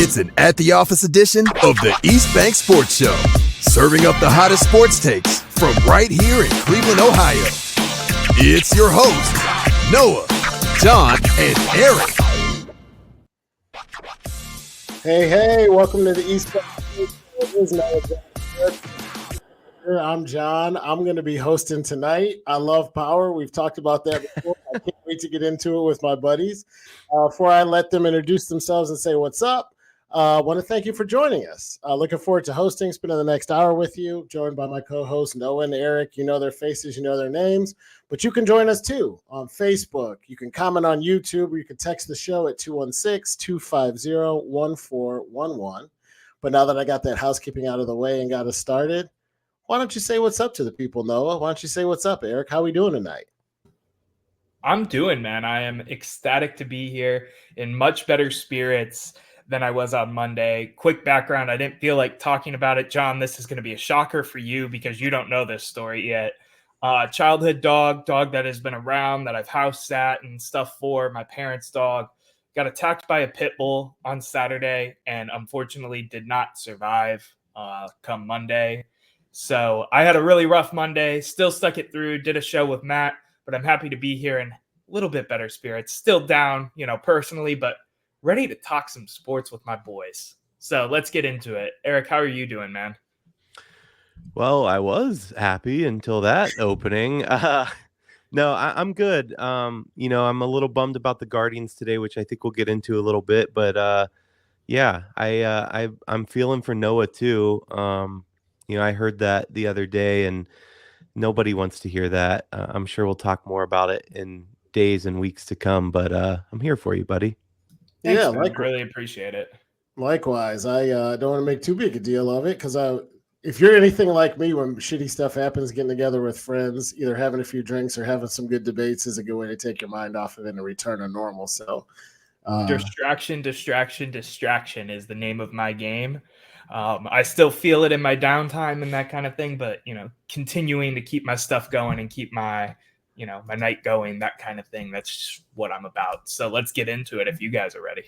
It's an At the Office edition of the East Bank Sports Show, serving up the hottest sports takes from right here in Cleveland, Ohio. It's your host, Noah, John, and Erik. Hey, welcome to the East Bank Sports Show. I'm John. I'm going to be hosting tonight. I love power. We've talked about that before. I can't wait to get into it with my buddies. Before I let them introduce themselves and say what's up, I want to thank you for joining us. Looking forward to hosting, spending the next hour with you, joined by my co-hosts Noah and Erik. You know their faces, you know their names, but you can join us too on Facebook. You can comment on YouTube, or you can text the show at 216-250-1411. But now that I got that housekeeping out of the way and got us started, why don't you say what's up to the people, Noah? Why don't you say what's up, Erik? How are we doing tonight? I'm doing, man. I am ecstatic to be here in much better spirits than I was on Monday. Quick background, I didn't feel like talking about it. John, this is going to be a shocker for you because you don't know this story yet. Childhood dog that has been around, that I've house sat and stuff for, my parents' dog, got attacked by a pit bull on Saturday and unfortunately did not survive come Monday. So I had a really rough Monday, still stuck it through, did a show with Matt, but I'm happy to be here in a little bit better spirits. Still down, personally, but ready to talk some sports with my boys. So let's get into it. Erik, how are you doing, man? Well, I was happy until that opening. No, I'm good. I'm a little bummed about the Guardians today, which I think we'll get into a little bit. But yeah, I'm feeling for Noah too. I heard that the other day, and nobody wants to hear that. I'm sure we'll talk more about it in days and weeks to come. But I'm here for you, buddy. Thanks, man. I really appreciate it. Likewise. I don't want to make too big a deal of it because if you're anything like me, when shitty stuff happens, getting together with friends, either having a few drinks or having some good debates is a good way to take your mind off of it and return to normal. So distraction is the name of my game. I still feel it in my downtime and that kind of thing, but continuing to keep my stuff going and keep my my night going, that kind of thing. That's what I'm about. So let's get into it if you guys are ready.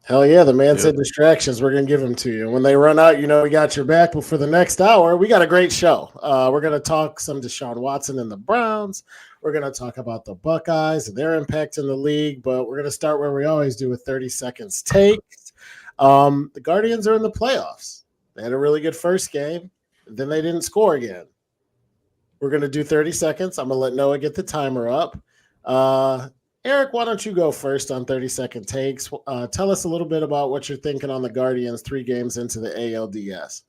Hell yeah, the man said distractions. We're going to give them to you. When they run out, we got your back. But for the next hour, we got a great show. We're going to talk some Deshaun Watson and the Browns. We're going to talk about the Buckeyes and their impact in the league. But we're going to start where we always do with 30 seconds takes. The Guardians are in the playoffs. They had a really good first game. Then they didn't score again. We're going to do 30 seconds. I'm going to let Noah get the timer up. Erik, why don't you go first on 30-second takes? Tell us a little bit about what you're thinking on the Guardians 3 games into the ALDS.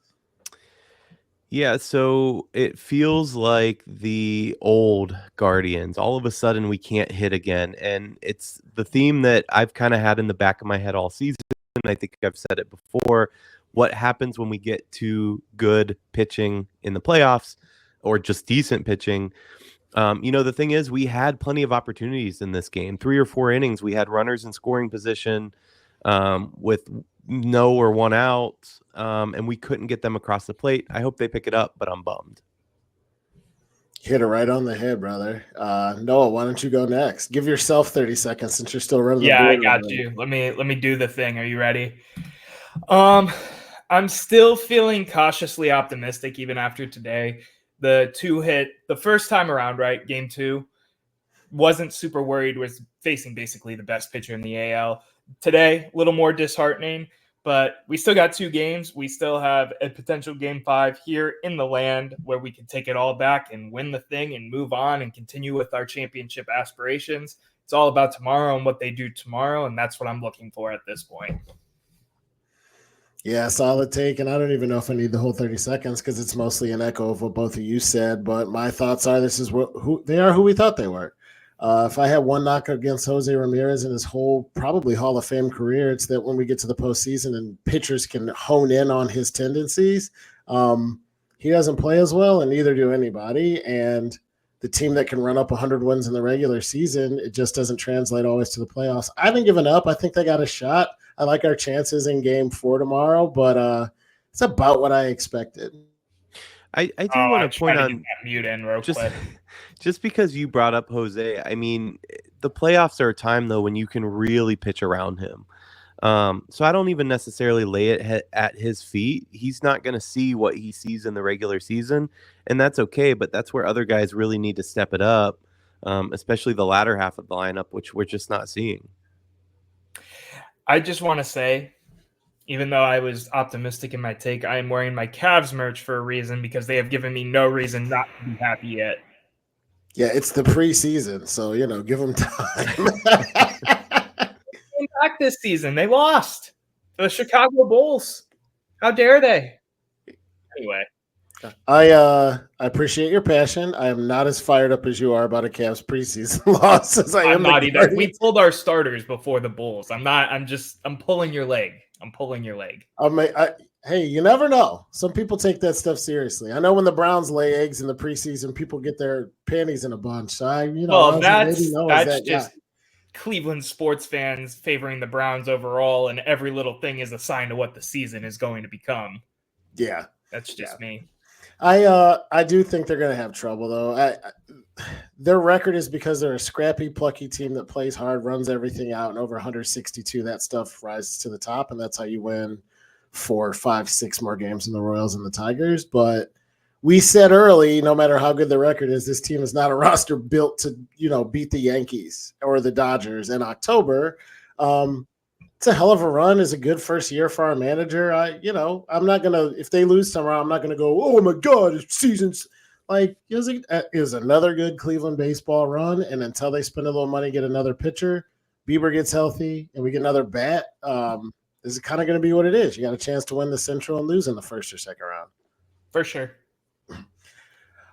Yeah, so it feels like the old Guardians. All of a sudden, we can't hit again. And it's the theme that I've kind of had in the back of my head all season. I think I've said it before. What happens when we get to good pitching in the playoffs or just decent pitching? The thing is, we had plenty of opportunities in this game. 3 or 4 innings, we had runners in scoring position with no or 1 out, and we couldn't get them across the plate. I hope they pick it up, but I'm bummed. Hit it right on the head, brother. Noah, why don't you go next? Give yourself 30 seconds since you're still running. Yeah, I got you. Let me do the thing. Are you ready? I'm still feeling cautiously optimistic even after today. The 2 hit the first time around, right? Game 2, wasn't super worried, was facing basically the best pitcher in the AL. Today, a little more disheartening, but we still got 2 games. We still have a potential game 5 here in the land where we can take it all back and win the thing and move on and continue with our championship aspirations. It's all about tomorrow and what they do tomorrow, and that's what I'm looking for at this point. Yeah, solid take, and I don't even know if I need the whole 30 seconds because it's mostly an echo of what both of you said, but my thoughts are this is who they are, who we thought they were. If I had one knock against Jose Ramirez in his whole probably Hall of Fame career, it's that when we get to the postseason and pitchers can hone in on his tendencies, he doesn't play as well, and neither do anybody, and the team that can run up 100 wins in the regular season, it just doesn't translate always to the playoffs. I haven't given up. I think they got a shot. I like our chances in game 4 tomorrow, but it's about what I expected. I do want to point on mute in real quick. Just because you brought up Jose, I mean, the playoffs are a time though when you can really pitch around him. So I don't even necessarily lay it at his feet. He's not going to see what he sees in the regular season, and that's okay. But that's where other guys really need to step it up, especially the latter half of the lineup, which we're just not seeing. I just want to say, even though I was optimistic in my take, I am wearing my Cavs merch for a reason, because they have given me no reason not to be happy yet. Yeah, it's the preseason, so, give them time. Back this season, they lost to the Chicago Bulls. How dare they? Anyway, I appreciate your passion. I am not as fired up as you are about a Cavs preseason loss as I am. I'm not either. We pulled our starters before the Bulls. I'm pulling your leg. I'm pulling your leg. Hey, you never know. Some people take that stuff seriously. I know when the Browns lay eggs in the preseason, people get their panties in a bunch. So that's just Cleveland sports fans favoring the Browns overall, and every little thing is a sign of what the season is going to become. Yeah, that's just me. I do think they're going to have trouble, though. Their record is because they're a scrappy, plucky team that plays hard, runs everything out, and over 162, that stuff rises to the top, and that's how you win 4, 5, 6 more games than the Royals and the Tigers. But we said early, no matter how good the record is, this team is not a roster built to, beat the Yankees or the Dodgers in October. It's a hell of a run. It's a good first year for our manager. I'm not going to – if they lose tomorrow, I'm not going to go, oh, my God, it's season's – like, it was another good Cleveland baseball run, and until they spend a little money, get another pitcher, Bieber gets healthy, and we get another bat, this is kind of going to be what it is. You got a chance to win the Central and lose in the first or second round. For sure.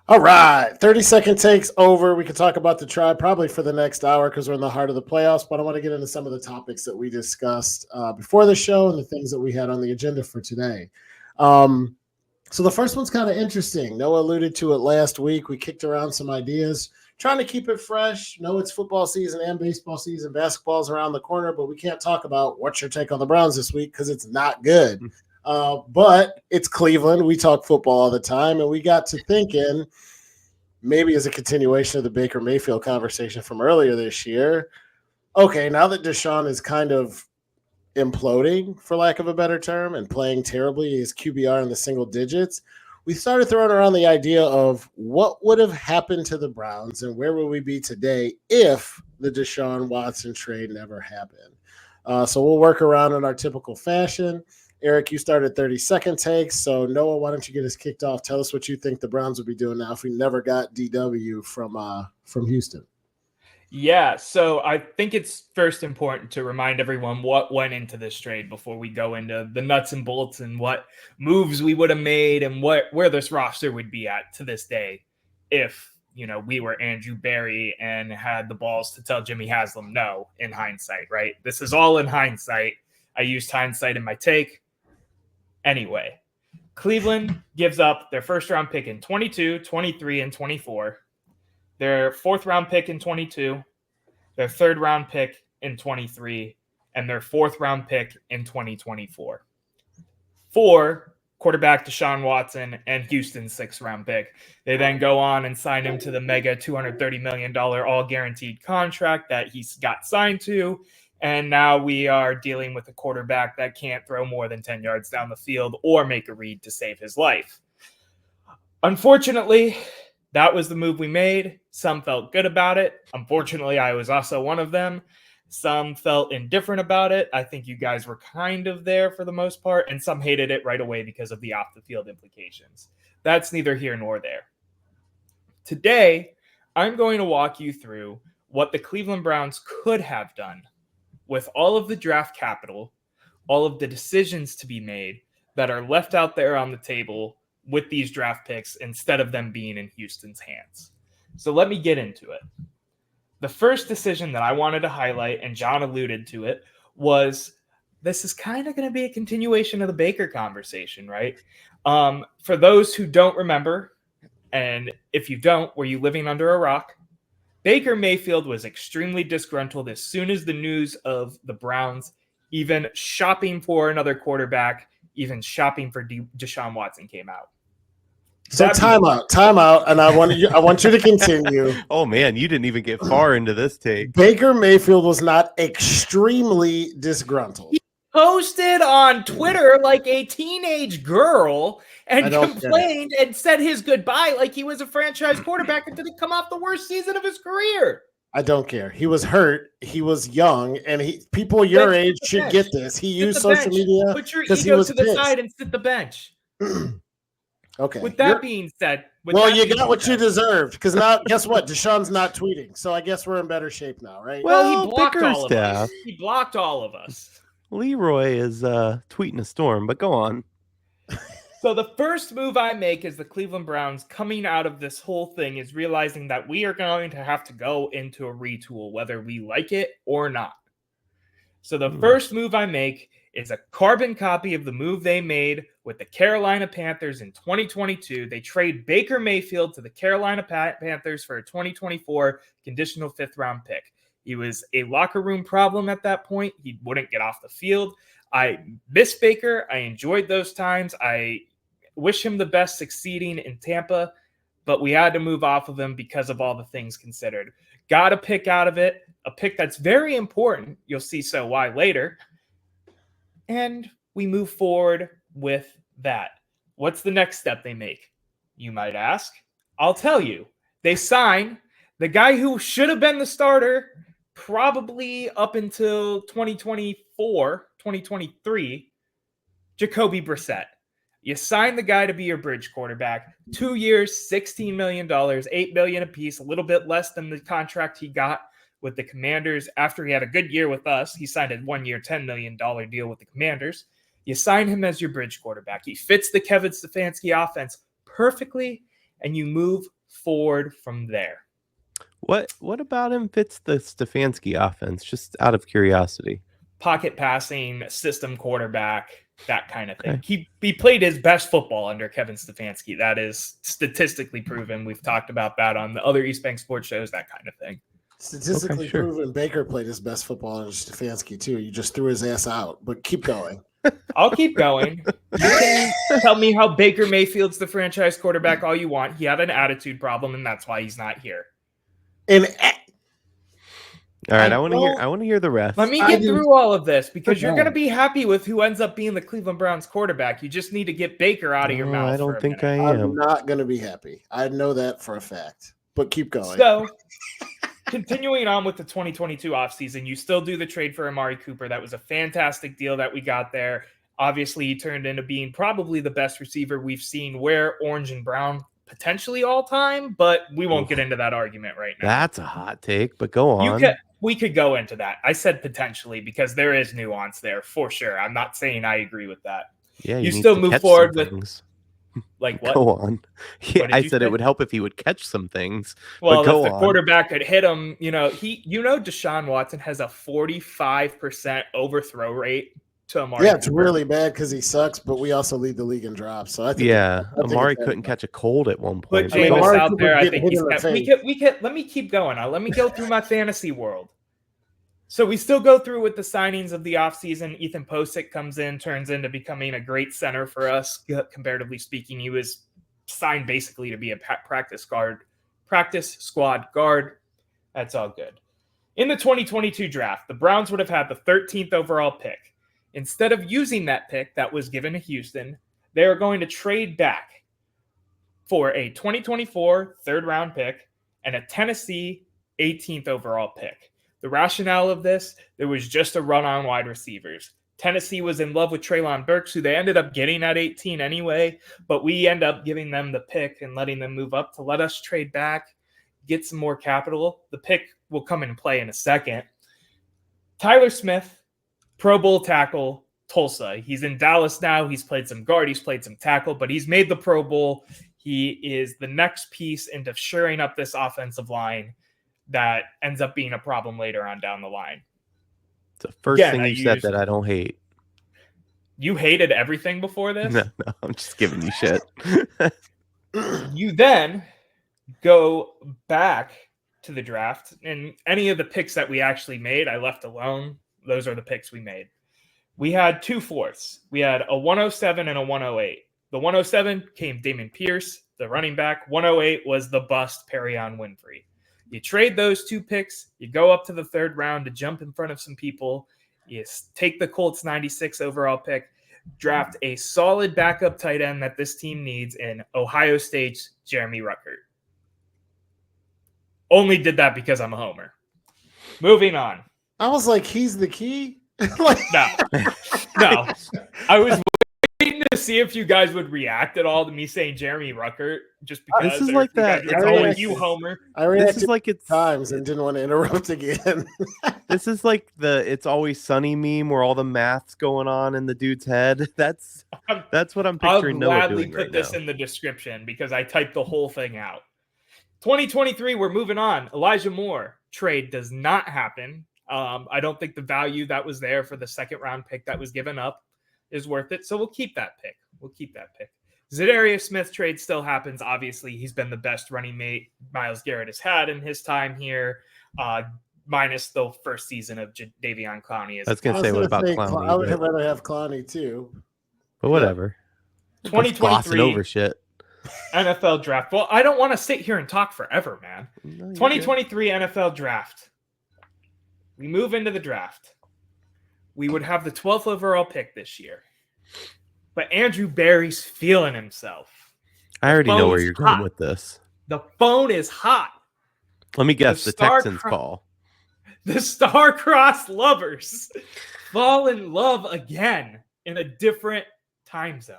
All right, 30-second takes over. We could talk about the Tribe probably for the next hour because we're in the heart of the playoffs, but I want to get into some of the topics that we discussed before the show and the things that we had on the agenda for today. So the first one's kind of interesting. Noah alluded to it last week. We kicked around some ideas, trying to keep it fresh. No, it's football season and baseball season. Basketball's around the corner, but we can't talk about what's your take on the Browns this week because it's not good. But it's Cleveland. We talk football all the time, and we got to thinking, maybe as a continuation of the Baker Mayfield conversation from earlier this year, okay, now that Deshaun is kind of imploding, for lack of a better term, and playing terribly, his QBR in the single digits, we started throwing around the idea of what would have happened to the Browns and where would we be today if the Deshaun Watson trade never happened. So we'll work around in our typical fashion. Erik, you started 30-second takes. So, Noah, why don't you get us kicked off? Tell us what you think the Browns would be doing now if we never got DW from Houston. Yeah, so I think it's first important to remind everyone what went into this trade before we go into the nuts and bolts and what moves we would have made and where this roster would be at to this day if, we were Andrew Berry and had the balls to tell Jimmy Haslam no in hindsight, right? This is all in hindsight. I used hindsight in my take. Anyway, Cleveland gives up their first-round pick in 22, 23, and 24. Their fourth-round pick in 22, their third-round pick in 23, and their fourth-round pick in 2024. For quarterback Deshaun Watson and Houston's sixth-round pick. They then go on and sign him to the mega $230 million all-guaranteed contract that he's got signed to. And now we are dealing with a quarterback that can't throw more than 10 yards down the field or make a read to save his life. Unfortunately, that was the move we made. Some felt good about it. Unfortunately, I was also one of them. Some felt indifferent about it. I think you guys were kind of there for the most part, and some hated it right away because of the off-the-field implications. That's neither here nor there. Today, I'm going to walk you through what the Cleveland Browns could have done with all of the draft capital, all of the decisions to be made that are left out there on the table with these draft picks instead of them being in Houston's hands. So let me get into it. The first decision that I wanted to highlight, and John alluded to it, was this is kind of going to be a continuation of the Baker conversation, right? For those who don't remember, and if you don't, were you living under a rock? Baker Mayfield was extremely disgruntled as soon as the news of the Browns even shopping for another quarterback, even shopping for Deshaun Watson came out. So time out, and I want you to continue. Oh man, you didn't even get far into this take. Baker Mayfield was not extremely disgruntled. posted on Twitter like a teenage girl and complained and said his goodbye like he was a franchise quarterback and didn't come off the worst season of his career. I don't care. He was hurt. He was young, and people your age should get this. He used social media. Put your ego to the side and sit the bench. Okay. With that being said, you got what you deserved, because now guess what? Deshaun's not tweeting, so I guess we're in better shape now, right? Well, he blocked all of us. He blocked all of us. Leroy is tweeting a storm, but go on. So the first move I make as the Cleveland Browns coming out of this whole thing is realizing that we are going to have to go into a retool, whether we like it or not. So the first move I make is a carbon copy of the move they made with the Carolina Panthers in 2022. They trade Baker Mayfield to the Carolina Panthers for a 2024 conditional 5th-round pick. He was a locker room problem at that point. He wouldn't get off the field. I miss Baker. I enjoyed those times. I wish him the best succeeding in Tampa, but we had to move off of him because of all the things considered. Got a pick out of it, a pick that's very important. You'll see why later. And we move forward with that. What's the next step they make? You might ask. I'll tell you. They sign the guy who should have been the starter probably up until 2024, 2023, Jacoby Brissett. You sign the guy to be your bridge quarterback. 2 years, $16 million, $8 million apiece, a little bit less than the contract he got with the Commanders after he had a good year with us. He signed a 1 year, $10 million deal with the Commanders. You sign him as your bridge quarterback. He fits the Kevin Stefanski offense perfectly, and you move forward from there. What about him fits the Stefanski offense? Just out of curiosity. Pocket passing, system quarterback, that kind of thing. Okay. He played his best football under Kevin Stefanski. That is statistically proven. We've talked about that on the other East Bank sports shows, that kind of thing. Statistically proven, Baker played his best football under Stefanski too. You just threw his ass out, but keep going. I'll keep going. You can tell me how Baker Mayfield's the franchise quarterback all you want. He had an attitude problem, and that's why he's not here. And all right, I want to hear the rest. Let me get through all of this because you're going to be happy with who ends up being the Cleveland Browns quarterback. You just need to get Baker out of your mouth. I don't think I am. I'm not going to be happy. I know that for a fact. But keep going. So, continuing on with the 2022 offseason, you still do the trade for Amari Cooper. That was a fantastic deal that we got there. Obviously, he turned into being probably the best receiver we've seen wear orange and brown potentially all time, but we won't get into that argument right now. That's a hot take, but go on. We could go into that. I said potentially because there is nuance there for sure. I'm not saying I agree with that. Yeah, you still move forward with like what? Go on. Yeah, I said it would help if he would catch some things. Well, but if the quarterback could hit him, Deshaun Watson has a 45% overthrow rate to Amari. Yeah, it's really bad because he sucks, but we also lead the league in drops. So I think Amari couldn't catch a cold at one point. Put Jameis out there. I think he's let me keep going. Let me go through my fantasy world. So we still go through with the signings of the offseason. Ethan Posick comes in, turns into becoming a great center for us, comparatively speaking. He was signed basically to be a practice squad guard. That's all good. In the 2022 draft, the Browns would have had the 13th overall pick. Instead of using that pick that was given to Houston, they are going to trade back for a 2024 third-round pick and a Tennessee 18th overall pick. The rationale of this, there was just a run on wide receivers. Tennessee was in love with Treylon Burks, who they ended up getting at 18 anyway, but we end up giving them the pick and letting them move up to let us trade back, get some more capital. The pick will come into play in a second. Tyler Smith, Pro Bowl tackle, Tulsa. He's in Dallas now. He's played some guard. He's played some tackle, but he's made the Pro Bowl. He is the next piece into shoring up this offensive line that ends up being a problem later on down the line. It's the first thing you said that I don't hate. You hated everything before this? No, I'm just giving you shit. You then go back to the draft, and any of the picks that we actually made, I left alone. Those are the picks we made. We had 2 fourths. We had a 107 and a 108. The 107 came Dameon Pierce, the running back. 108 was the bust Perion Winfrey. You trade those 2 picks. You go up to the 3rd round to jump in front of some people. is take the Colts 96 overall pick, draft a solid backup tight end that this team needs in Ohio State's Jeremy Ruckert. Only did that because I'm a homer. Moving on. I was like, he's the key? No. I was waiting to see if you guys would react at all to me saying Jeremy Ruckert, just because. This is like that. It's always you, homer. I reacted this is like it's times and didn't want to interrupt again. This is like the "It's Always Sunny" meme where all the math's going on in the dude's head. That's what I'm picturing Noah I'll gladly doing put right this now. in the description because I typed the whole thing out. 2023, we're moving on. Elijah Moore trade does not happen. I don't think the value that was there for the second round pick that was given up is worth it. So we'll keep that pick. Zadarius Smith trade still happens. Obviously, he's been the best running mate Myles Garrett has had in his time here, minus the first season of Davion Clowney. I was going to say, what about Clowney? I would have rather have Clowney too. But whatever. 2023 over shit. NFL draft. Well, I don't want to sit here and talk forever, man. No, 2023 NFL draft. We move into the draft. We would have the 12th overall pick this year. But Andrew Berry's feeling himself. I already know where you're going with this. The phone is hot. Let me guess, the Texans call. The star-crossed lovers fall in love again in a different time zone.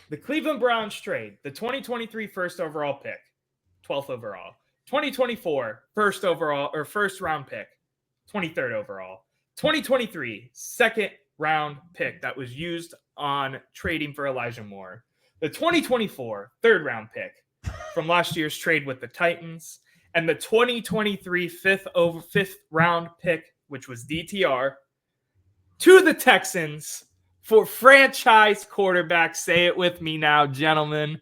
The Cleveland Browns trade the 2023 first overall pick, 12th overall. 2024 first overall or first round pick, 23rd overall. 2023 second round pick that was used on trading for Elijah Moore. The 2024 third round pick from last year's trade with the Titans, and the 2023 fifth round pick, which was DTR, to the Texans for franchise quarterback. Say it with me now, gentlemen.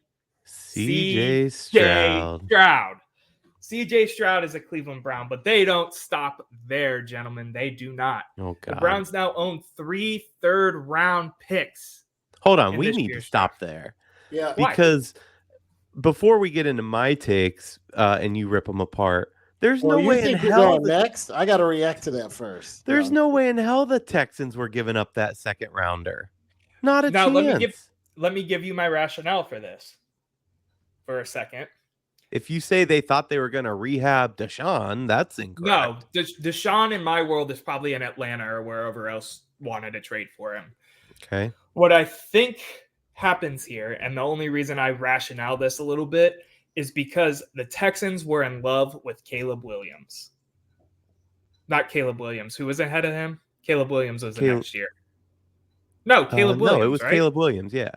CJ Stroud. CJ Stroud is a Cleveland Brown, but they don't stop there, gentlemen. They do not. Oh, God. The Browns now own 3 third-round picks. Hold on. We need to stop there. Yeah. Because before we get into my takes and you rip them apart, there's no way in hell. Next, I got to react to that first. There's no way in hell the Texans were giving up that second rounder. Not a chance. Let me give you my rationale for this for a second. If you say they thought they were going to rehab Deshaun, that's incorrect. No, Deshaun in my world is probably in Atlanta or wherever else wanted to trade for him. Okay. What I think happens here, and the only reason I rationale this a little bit, is because the Texans were in love with Caleb Williams. Not Caleb Williams. Who was ahead of him? Caleb Williams was the next year. No, Caleb Williams. No, it was right? Caleb Williams, yeah.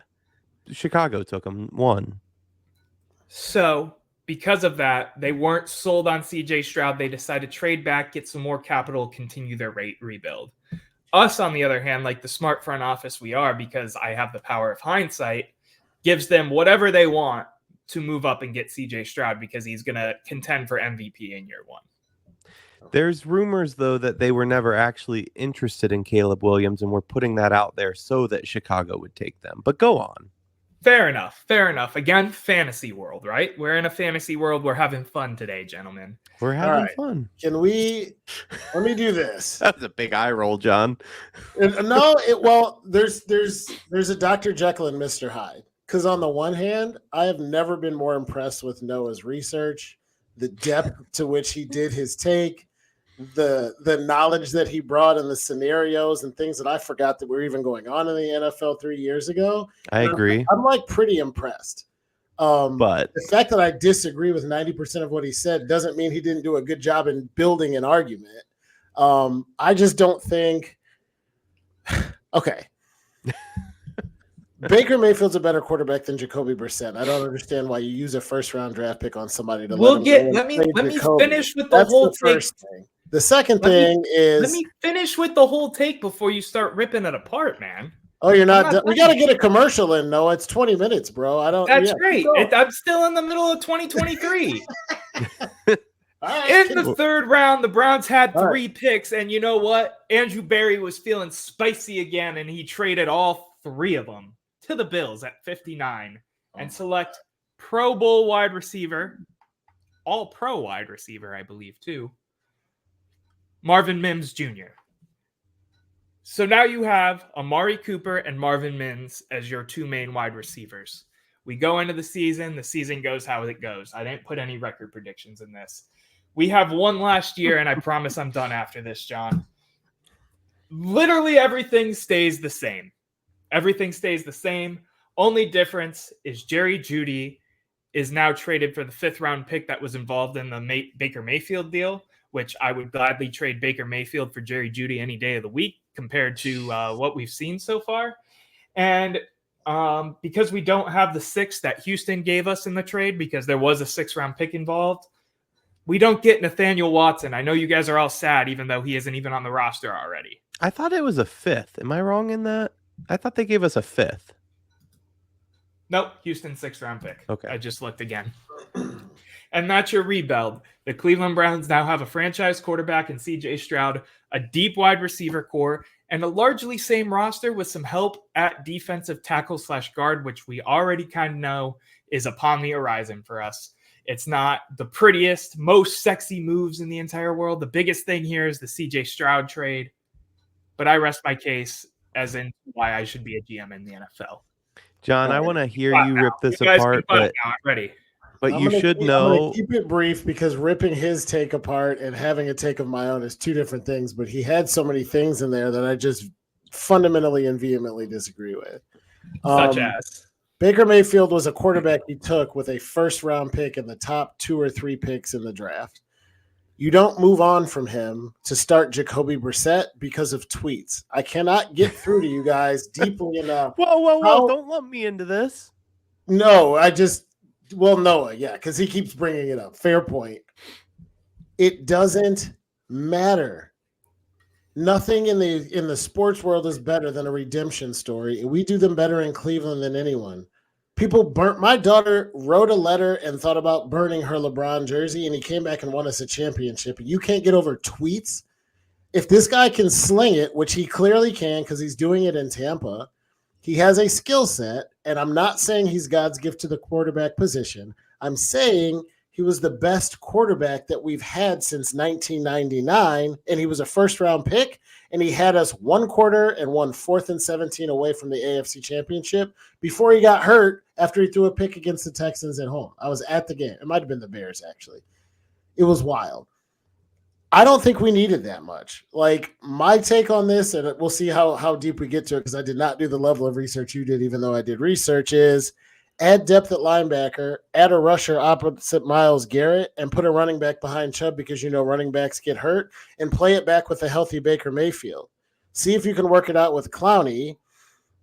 Chicago took him, won. So, because of that, they weren't sold on CJ Stroud. They decided to trade back, get some more capital, continue their rebuild. Us, on the other hand, like the smart front office we are, because I have the power of hindsight, gives them whatever they want to move up and get CJ Stroud because he's going to contend for MVP in year one. There's rumors, though, that they were never actually interested in Caleb Williams, and we're putting that out there so that Chicago would take them. But go on. Fair enough. Again, fantasy world, right? We're in a fantasy world. We're having fun today, gentlemen. We're having fun. Let me do this. That's a big eye roll, John. There's a Dr. Jekyll and Mr. Hyde. Because on the one hand, I have never been more impressed with Noah's research, the depth to which he did his take, the knowledge that he brought and the scenarios and things that I forgot that were even going on in the NFL 3 years ago. I agree. I'm like pretty impressed. But the fact that I disagree with 90% of what he said doesn't mean he didn't do a good job in building an argument. I just don't think. Okay. Baker Mayfield's a better quarterback than Jacoby Brissett. I don't understand why you use a first-round draft pick on somebody to let me finish with the whole take. The second thing is, let me finish with the whole take before you start ripping it apart, man. Oh, you're not done. We got to get a commercial in, Noah. It's 20 minutes, bro. That's great. I'm still in the middle of 2023. In the third round, the Browns had 3 picks, and you know what? Andrew Berry was feeling spicy again, and he traded all 3 of them to the Bills at 59 and select Pro Bowl wide receiver, all pro wide receiver, I believe, too, Marvin Mims Jr. So now you have Amari Cooper and Marvin Mims as your two main wide receivers. We go into the season goes how it goes. I didn't put any record predictions in this. We have one last year, and I promise I'm done after this, John. Literally everything stays the same. Everything stays the same. Only difference is Jerry Jeudy is now traded for the 5th-round pick that was involved in the Baker Mayfield deal, which I would gladly trade Baker Mayfield for Jerry Jeudy any day of the week compared to what we've seen so far. And because we don't have the 6 that Houston gave us in the trade, because there was a 6th-round pick involved, we don't get Nathaniel Watson. I know you guys are all sad, even though he isn't even on the roster already. I thought it was a 5th. Am I wrong in that? I thought they gave us a 5th. Nope, Houston 6th-round pick. Okay. I just looked again. And that's your rebuild. The Cleveland Browns now have a franchise quarterback in C.J. Stroud, a deep wide receiver core, and a largely same roster with some help at defensive tackle/guard, which we already kind of know is upon the horizon for us. It's not the prettiest, most sexy moves in the entire world. The biggest thing here is the C.J. Stroud trade. But I rest my case as in why I should be a GM in the NFL. John, I want to hear you rip this apart, but ready. But you should I'm know. gonna keep it brief because ripping his take apart and having a take of my own is two different things. But he had so many things in there that I just fundamentally and vehemently disagree with. Such as Baker Mayfield was a quarterback he took with a 1st-round pick in the top 2 or 3 picks in the draft. You don't move on from him to start Jacoby Brissett because of tweets. I cannot get through to you guys deeply enough. Whoa! Don't lump me into this. No, Noah, yeah, because he keeps bringing it up. Fair point. It doesn't matter. Nothing in the sports world is better than a redemption story. We do them better in Cleveland than anyone. People burnt. My daughter wrote a letter and thought about burning her LeBron jersey, and he came back and won us a championship. You can't get over tweets. If this guy can sling it, which he clearly can because he's doing it in Tampa, he has a skill set, and I'm not saying he's God's gift to the quarterback position. I'm saying he was the best quarterback that we've had since 1999, and he was a 1st-round pick, and he had us 1 quarter and 1 4th and 17 away from the AFC Championship before he got hurt after he threw a pick against the Texans at home. I was at the game. It might have been the Bears, actually. It was wild. I don't think we needed that much. Like, my take on this, and we'll see how deep we get to it because I did not do the level of research you did, even though I did research, is add depth at linebacker, add a rusher opposite Myles Garrett, and put a running back behind Chubb because you know running backs get hurt, and play it back with a healthy Baker Mayfield. See if you can work it out with Clowney,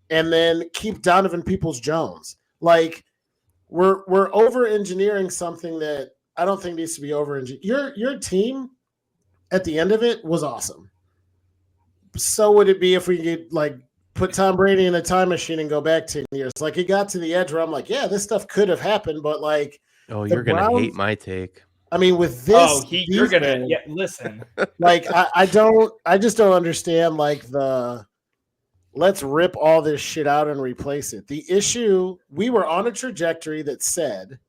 and then keep Donovan Peoples-Jones. Like, we're over-engineering something that I don't think needs to be over-engineered. Your team – at the end of it was awesome. So would it be if we could put Tom Brady in a time machine and go back 10 years? Like, it got to the edge where I'm like, yeah, this stuff could have happened, but you're going to hate my take. I mean, with this, you're going to listen. I just don't understand let's rip all this shit out and replace it. The issue, we were on a trajectory that said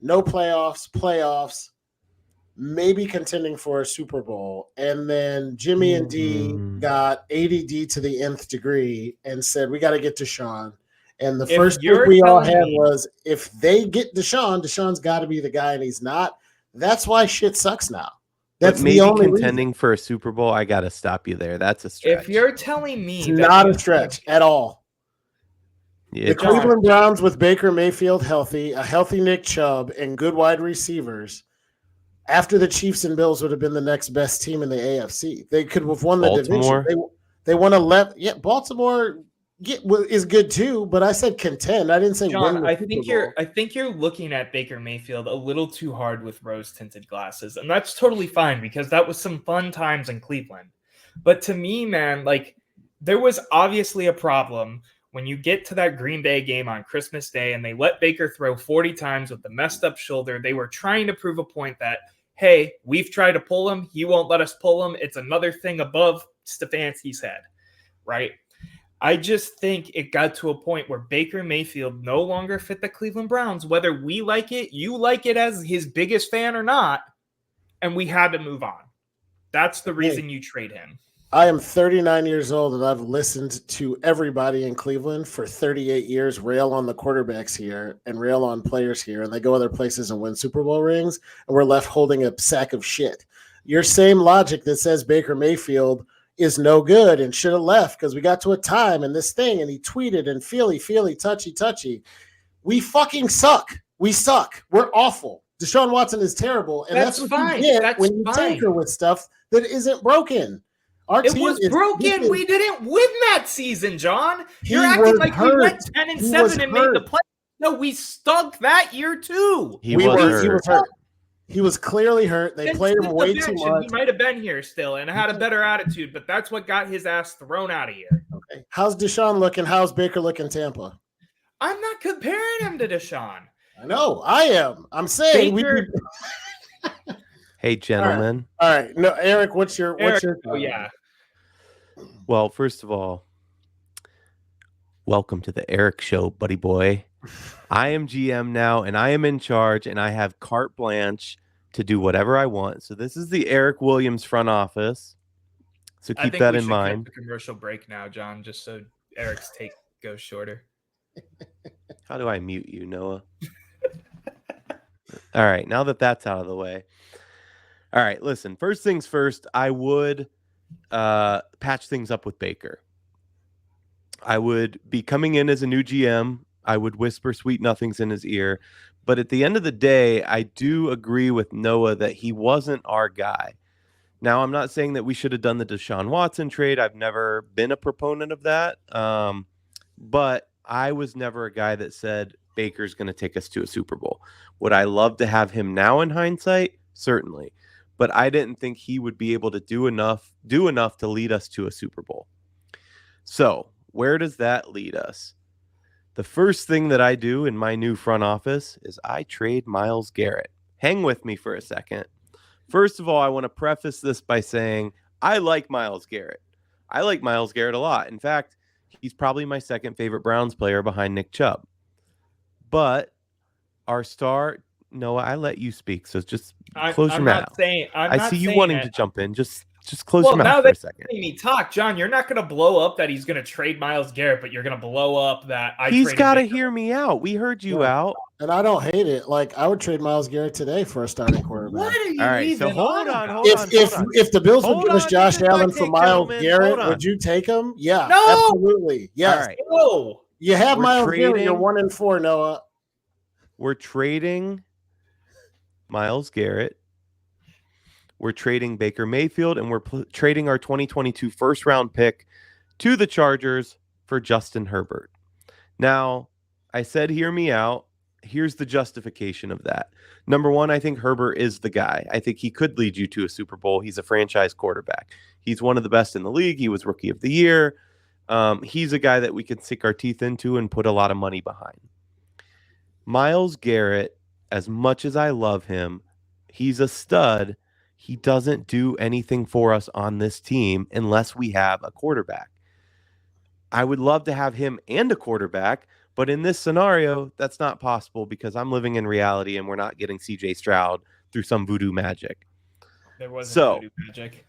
no playoffs, maybe contending for a Super Bowl. And then Jimmy and D got ADD to the nth degree and said, we got to get Deshaun. And the first thing we all had was, if they get Deshaun's got to be the guy, and he's not. That's why shit sucks now. That's maybe the only contending reason. for a Super Bowl. I got to stop you there. That's a stretch. If you're telling me it's not a stretch at all. The Cleveland Browns with Baker Mayfield healthy, a healthy Nick Chubb, and good wide receivers, after the Chiefs and Bills would have been the next best team in the AFC. They could have won the division. They won 11. Yeah, Baltimore is good too, but I said contend. I didn't say John, win. I think you're looking at Baker Mayfield a little too hard with rose-tinted glasses, and that's totally fine because that was some fun times in Cleveland. But to me, man, there was obviously a problem when you get to that Green Bay game on Christmas Day and they let Baker throw 40 times with the messed up shoulder. They were trying to prove a point that, hey, we've tried to pull him. He won't let us pull him. It's another thing above Stefanski's head, right? I just think it got to a point where Baker Mayfield no longer fit the Cleveland Browns, whether we like it, you like it as his biggest fan or not, and we had to move on. That's the reason you trade him. I am 39 years old, and I've listened to everybody in Cleveland for 38 years rail on the quarterbacks here and rail on players here, and they go other places and win Super Bowl rings, and we're left holding a sack of shit. Your same logic that says Baker Mayfield is no good and should have left because we got to a time and this thing, and he tweeted and feely, touchy. We fucking suck. We suck. We're awful. Deshaun Watson is terrible, and that's what fine. you get That's when you fine. tinker with stuff that isn't broken. It was broken. We didn't win that season, John. You're acting like we went 10-7 and made the play. No, we stunk that year too. He was hurt. He was clearly hurt. They played him way too much. He might have been here still and had a better attitude, but that's what got his ass thrown out of here. Okay. How's Deshaun looking? How's Baker looking Tampa? I'm not comparing him to Deshaun. I know. I am. I'm saying Baker, Hey, gentlemen. All right. No, Erik, what's your oh yeah. Well, first of all, welcome to the Erik Show, buddy boy. I am GM now, and I am in charge, and I have carte blanche to do whatever I want. So this is the Erik Williams front office. So keep that in mind. Take a commercial break now, John, just so Eric's take goes shorter. How do I mute you, Noah? All right, now that that's out of the way. All right, listen, first things first, I would patch things up with Baker. I would be coming in as a new GM. I would whisper sweet nothings in his ear. But at the end of the day, I do agree with Noah that he wasn't our guy. Now, I'm not saying that we should have done the Deshaun Watson trade. I've never been a proponent of that. But I was never a guy that said Baker's going to take us to a Super Bowl. Would I love to have him now in hindsight? Certainly. But I didn't think he would be able to do enough to lead us to a Super Bowl. So where does that lead us? The first thing that I do in my new front office is I trade Myles Garrett. Hang with me for a second. First of all, I want to preface this by saying I like Myles Garrett. I like Myles Garrett a lot. In fact, he's probably my second favorite Browns player behind Nick Chubb. But our star, Noah, I let you speak, so just close your mouth. I see you wanting to jump in. Just close your mouth for a second. Now that you talk, John, you're not going to blow up that he's going to trade Myles Garrett, but you're going to blow up that he's got to hear me out. We heard you out. And I don't hate it. Like, I would trade Myles Garrett today for a starting quarterback. What are you All right, so hold on. If the Bills would give us Josh Allen for Myles Garrett, would you take him? Yeah, no! Absolutely. Yes. All right. No. You have Myles Garrett, you're 1-4, Noah. We're trading Myles Garrett. We're trading Baker Mayfield, and we're trading our 2022 first-round pick to the Chargers for Justin Herbert. Now, I said hear me out. Here's the justification of that. Number one, I think Herbert is the guy. I think he could lead you to a Super Bowl. He's a franchise quarterback. He's one of the best in the league. He was Rookie of the Year. He's a guy that we could sink our teeth into and put a lot of money behind. Myles Garrett, as much as I love him, he's a stud. He doesn't do anything for us on this team unless we have a quarterback. I would love to have him and a quarterback, but in this scenario, that's not possible because I'm living in reality and we're not getting CJ Stroud through some voodoo magic. There wasn't voodoo magic.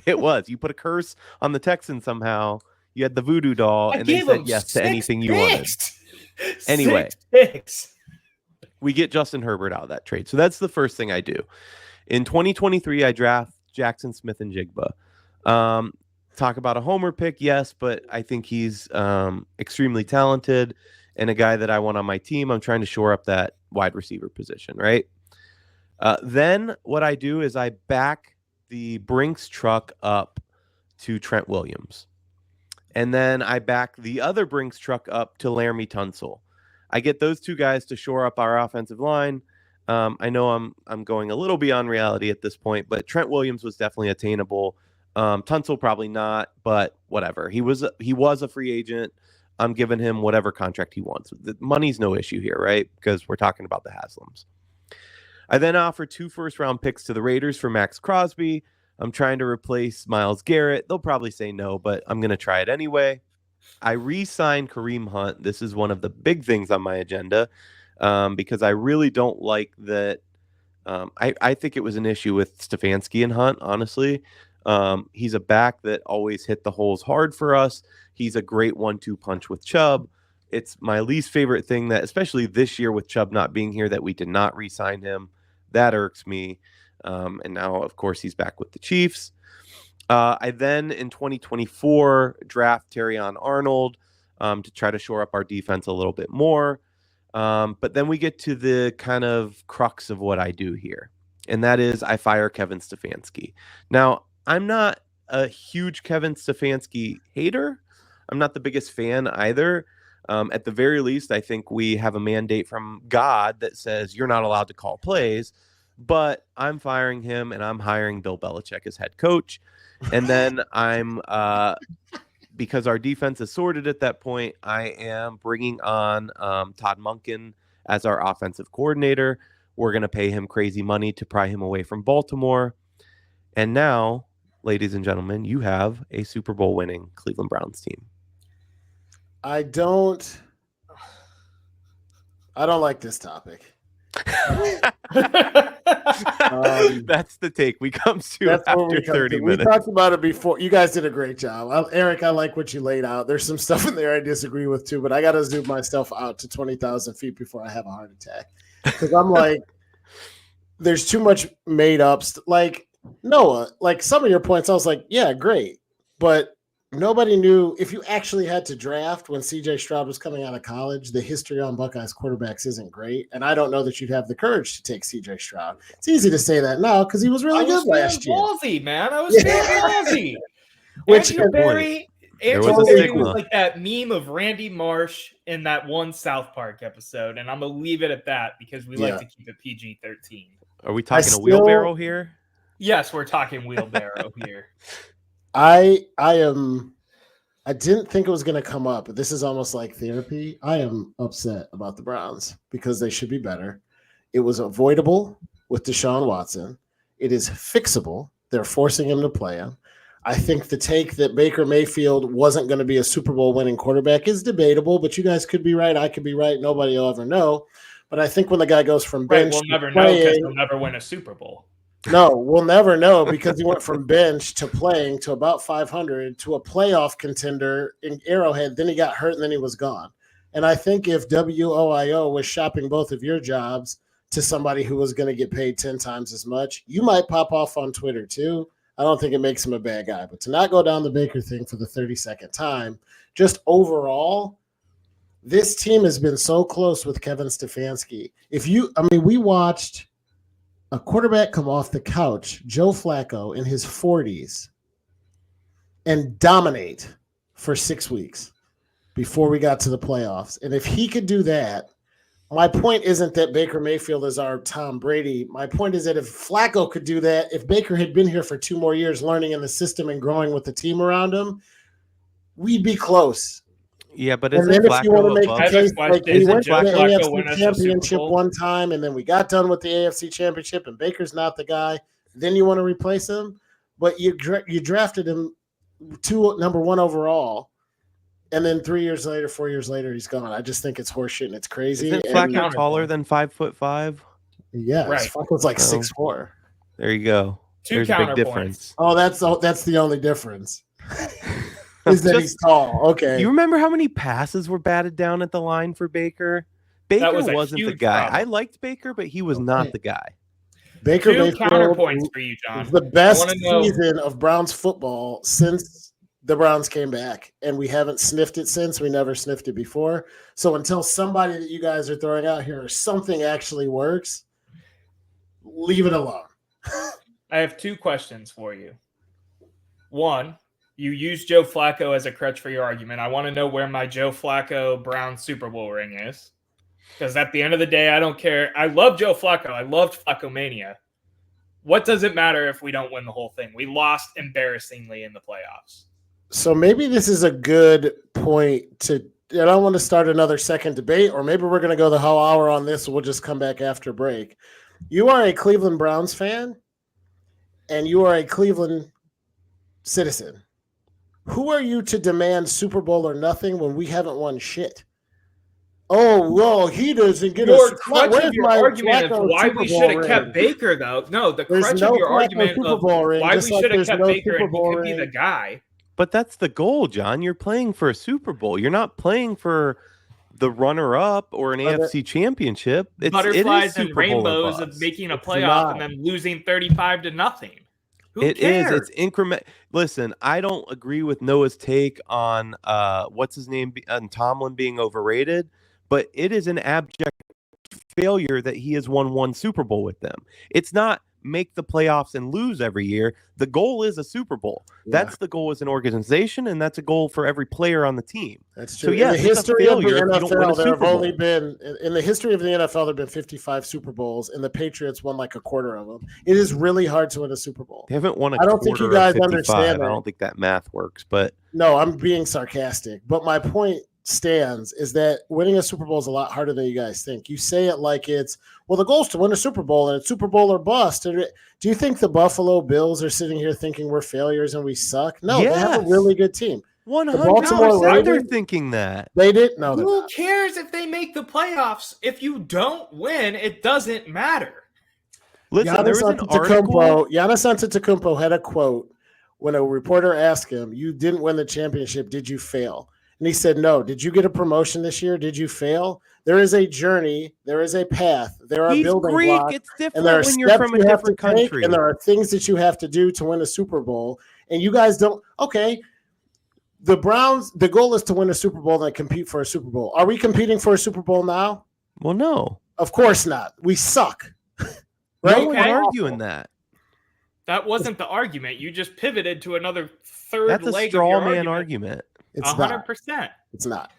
It was. You put a curse on the Texans somehow. You had the voodoo doll, and they said yes to anything you wanted. Anyway, we get Justin Herbert out of that trade. So that's the first thing I do. In 2023, I draft Jackson Smith and Jigba. Talk about a homer pick, yes, but I think he's extremely talented and a guy that I want on my team. I'm trying to shore up that wide receiver position, right? Then what I do is I back the Brinks truck up to Trent Williams. And then I back the other Brinks truck up to Laramie Tunsil. I get those two guys to shore up our offensive line. I know I'm going a little beyond reality at this point, but Trent Williams was definitely attainable. Tunsil probably not, but whatever. He was a free agent. I'm giving him whatever contract he wants. The money's no issue here, right? Because we're talking about the Haslams. I then offer 2 first-round picks to the Raiders for Max Crosby. I'm trying to replace Myles Garrett. They'll probably say no, but I'm going to try it anyway. I re-sign Kareem Hunt. This is one of the big things on my agenda because I really don't like that. I think it was an issue with Stefanski and Hunt, honestly. He's a back that always hit the holes hard for us. He's a great 1-2 punch with Chubb. It's my least favorite thing that, especially this year with Chubb not being here, that we did not re-sign him. That irks me. And now, of course, he's back with the Chiefs. I then, in 2024, draft Terrion Arnold to try to shore up our defense a little bit more. But then we get to the kind of crux of what I do here, and that is I fire Kevin Stefanski. Now, I'm not a huge Kevin Stefanski hater. I'm not the biggest fan either. At the very least, I think we have a mandate from God that says you're not allowed to call plays, but I'm firing him and I'm hiring Bill Belichick as head coach. And then because our defense is sorted at that point, I am bringing on Todd Monken as our offensive coordinator. We're going to pay him crazy money to pry him away from Baltimore. And now, ladies and gentlemen, you have a Super Bowl winning Cleveland Browns team. I don't like this topic. That's the take we come to after 30 minutes. We talked about it before. You guys did a great job. Erik, I like what you laid out. There's some stuff in there I disagree with too, but I got to zoom myself out to 20,000 feet before I have a heart attack. Because I'm like, there's too much made up. Like Noah, like some of your points, I was like, yeah, great. But nobody knew if you actually had to draft when CJ Stroud was coming out of college, the history on Buckeyes quarterbacks isn't great. And I don't know that you'd have the courage to take CJ Stroud. It's easy to say that now because he was really good last year. Ballsy, man. I was ballsy. Which Andrew Berry was like that meme of Randy Marsh in that one South Park episode. And I'm going to leave it at that because we like to keep it PG-13. Are we talking a wheelbarrow here? Yes, we're talking wheelbarrow here. I didn't think it was going to come up, but this is almost like therapy. I am upset about the Browns because they should be better. It was avoidable with Deshaun Watson. It is fixable. They're forcing him to play him. I think the take that Baker Mayfield wasn't going to be a Super Bowl winning quarterback is debatable, but you guys could be right. I could be right. Nobody will ever know. But I think when the guy goes from bench, we'll never know because he'll never win a Super Bowl. No, we'll never know because he went from bench to playing to about 500 to a playoff contender in Arrowhead. Then he got hurt and then he was gone. And I think if WOIO was shopping both of your jobs to somebody who was going to get paid 10 times as much, you might pop off on Twitter too. I don't think it makes him a bad guy. But to not go down the Baker thing for the 32nd time, just overall, this team has been so close with Kevin Stefanski. We watched a quarterback come off the couch, Joe Flacco, in his 40s, and dominate for 6 weeks before we got to the playoffs. And if he could do that, my point isn't that Baker Mayfield is our Tom Brady. My point is that if Flacco could do that, if Baker had been here for 2 more years learning in the system and growing with the team around him, we'd be close. Yeah, but and isn't then if you want to make above? the case, like we went to the AFC Championship Championship one time, and then we got done with the AFC Championship, and Baker's not the guy. Then you want to replace him, but you drafted him number 1 overall, and then 3 years later, 4 years later, he's gone. I just think it's horseshit and it's crazy. Isn't Flacco taller than 5'5"? Yeah, right. Flacco's like 6'4". There you go. There's a big difference. Oh, that's the only difference. Is that he's tall. Okay. You remember how many passes were batted down at the line for Baker? Baker wasn't the guy. problem. I liked Baker, but he was not the guy. Baker 2 Mayfield counterpoints for you, John. The best season of Browns football since the Browns came back, and we haven't sniffed it since. We never sniffed it before. So until somebody that you guys are throwing out here or something actually works, leave it alone. I have 2 questions for you. 1, you use Joe Flacco as a crutch for your argument. I want to know where my Joe Flacco Brown Super Bowl ring is. Because at the end of the day, I don't care. I love Joe Flacco. I loved Flacco-mania. What does it matter if we don't win the whole thing? We lost embarrassingly in the playoffs. So maybe this is a good point to – I don't want to start another second debate, or maybe we're going to go the whole hour on this. We'll just come back after break. You are a Cleveland Browns fan, and you are a Cleveland citizen. Who are you to demand Super Bowl or nothing when we haven't won shit? Oh, well, he doesn't get Your a crutch where's of your my argument of Flacco why Super we Bowl should have ring? kept Baker, though. No, the There's crutch no of your Flacco argument Super of Bowl ring, why just we like should have there's kept no Baker Super and he Bowl could be the ring. guy. But that's the goal, John. You're playing for a Super Bowl. You're not playing for the runner-up or an AFC championship. Butterflies and Super Bowl or rainbows of bust. making a It's playoff not. and then losing 35-0. Who It cares? is. It's increment. Listen, I don't agree with Noah's take on what's his name and Tomlin being overrated, but it is an abject failure that he has won one Super Bowl with them. It's not make the playoffs and lose every year. The goal is a Super Bowl. Yeah. That's the goal as an organization, and that's a goal for every player on the team. That's true. So yes, in the history of the NFL, there have only been in the history of the NFL there have been 55 Super Bowls, and the Patriots won like a quarter of them. It is really hard to win a Super Bowl. They haven't won a I don't think you guys understand that. I don't think that math works, but no, I'm being sarcastic. But my point stands is that winning a Super Bowl is a lot harder than you guys think. You say it like it's, well, the goal is to win a Super Bowl and it's Super Bowl or bust. Do you think the Buffalo Bills are sitting here thinking we're failures and we suck? No, They have a really good team. 100%. They're thinking that. They didn't. No, who cares if they make the playoffs? If you don't win, it doesn't matter. Listen, Giannis Antetokounmpo had a quote when a reporter asked him, "You didn't win the championship. Did you fail?" And he said, "No." Did you get a promotion this year? Did you fail? There is a journey. There is a path. There are building blocks. It's different when you're from a different country. And there are things that you have to do to win a Super Bowl. And you guys don't. Okay, the Browns, the goal is to win a Super Bowl and compete for a Super Bowl. Are we competing for a Super Bowl now? Well, no. Of course not. We suck. Right? No one's arguing that. That wasn't the argument. You just pivoted to another third That's leg a straw of your man argument. It's 100%. It's not.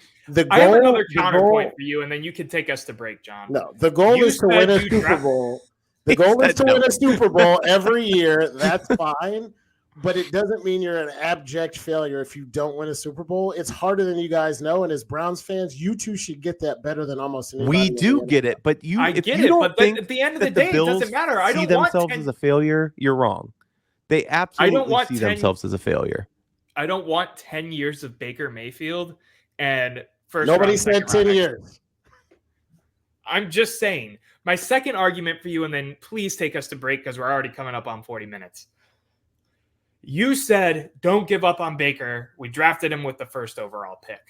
I have another counterpoint for you, and then you can take us to break, John. No, the goal is to win a Super Bowl. The goal is to win a Super Bowl every year. That's fine, but it doesn't mean you're an abject failure if you don't win a Super Bowl. It's harder than you guys know, and as Browns fans, you two should get that better than almost anybody. We do get it, but I get it, but at the end of the day, it doesn't matter. I don't see themselves as a failure. You're wrong. They absolutely see themselves as a failure. I don't want 10 years of Baker Mayfield and first. Nobody said 10 years. I'm just saying. My second argument for you, and then please take us to break because we're already coming up on 40 minutes. You said, don't give up on Baker. We drafted him with the first overall pick.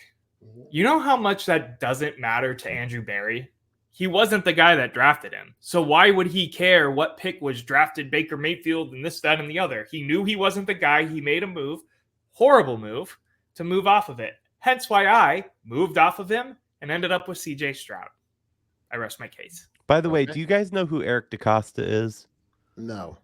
You know how much that doesn't matter to Andrew Berry? He wasn't the guy that drafted him. So why would he care what pick was drafted Baker Mayfield and this, that, and the other? He knew he wasn't the guy. He made a move, horrible move, to move off of it. Hence why I moved off of him and ended up with CJ Stroud. I rest my case. By the way, do you guys know who Erik DeCosta is? No.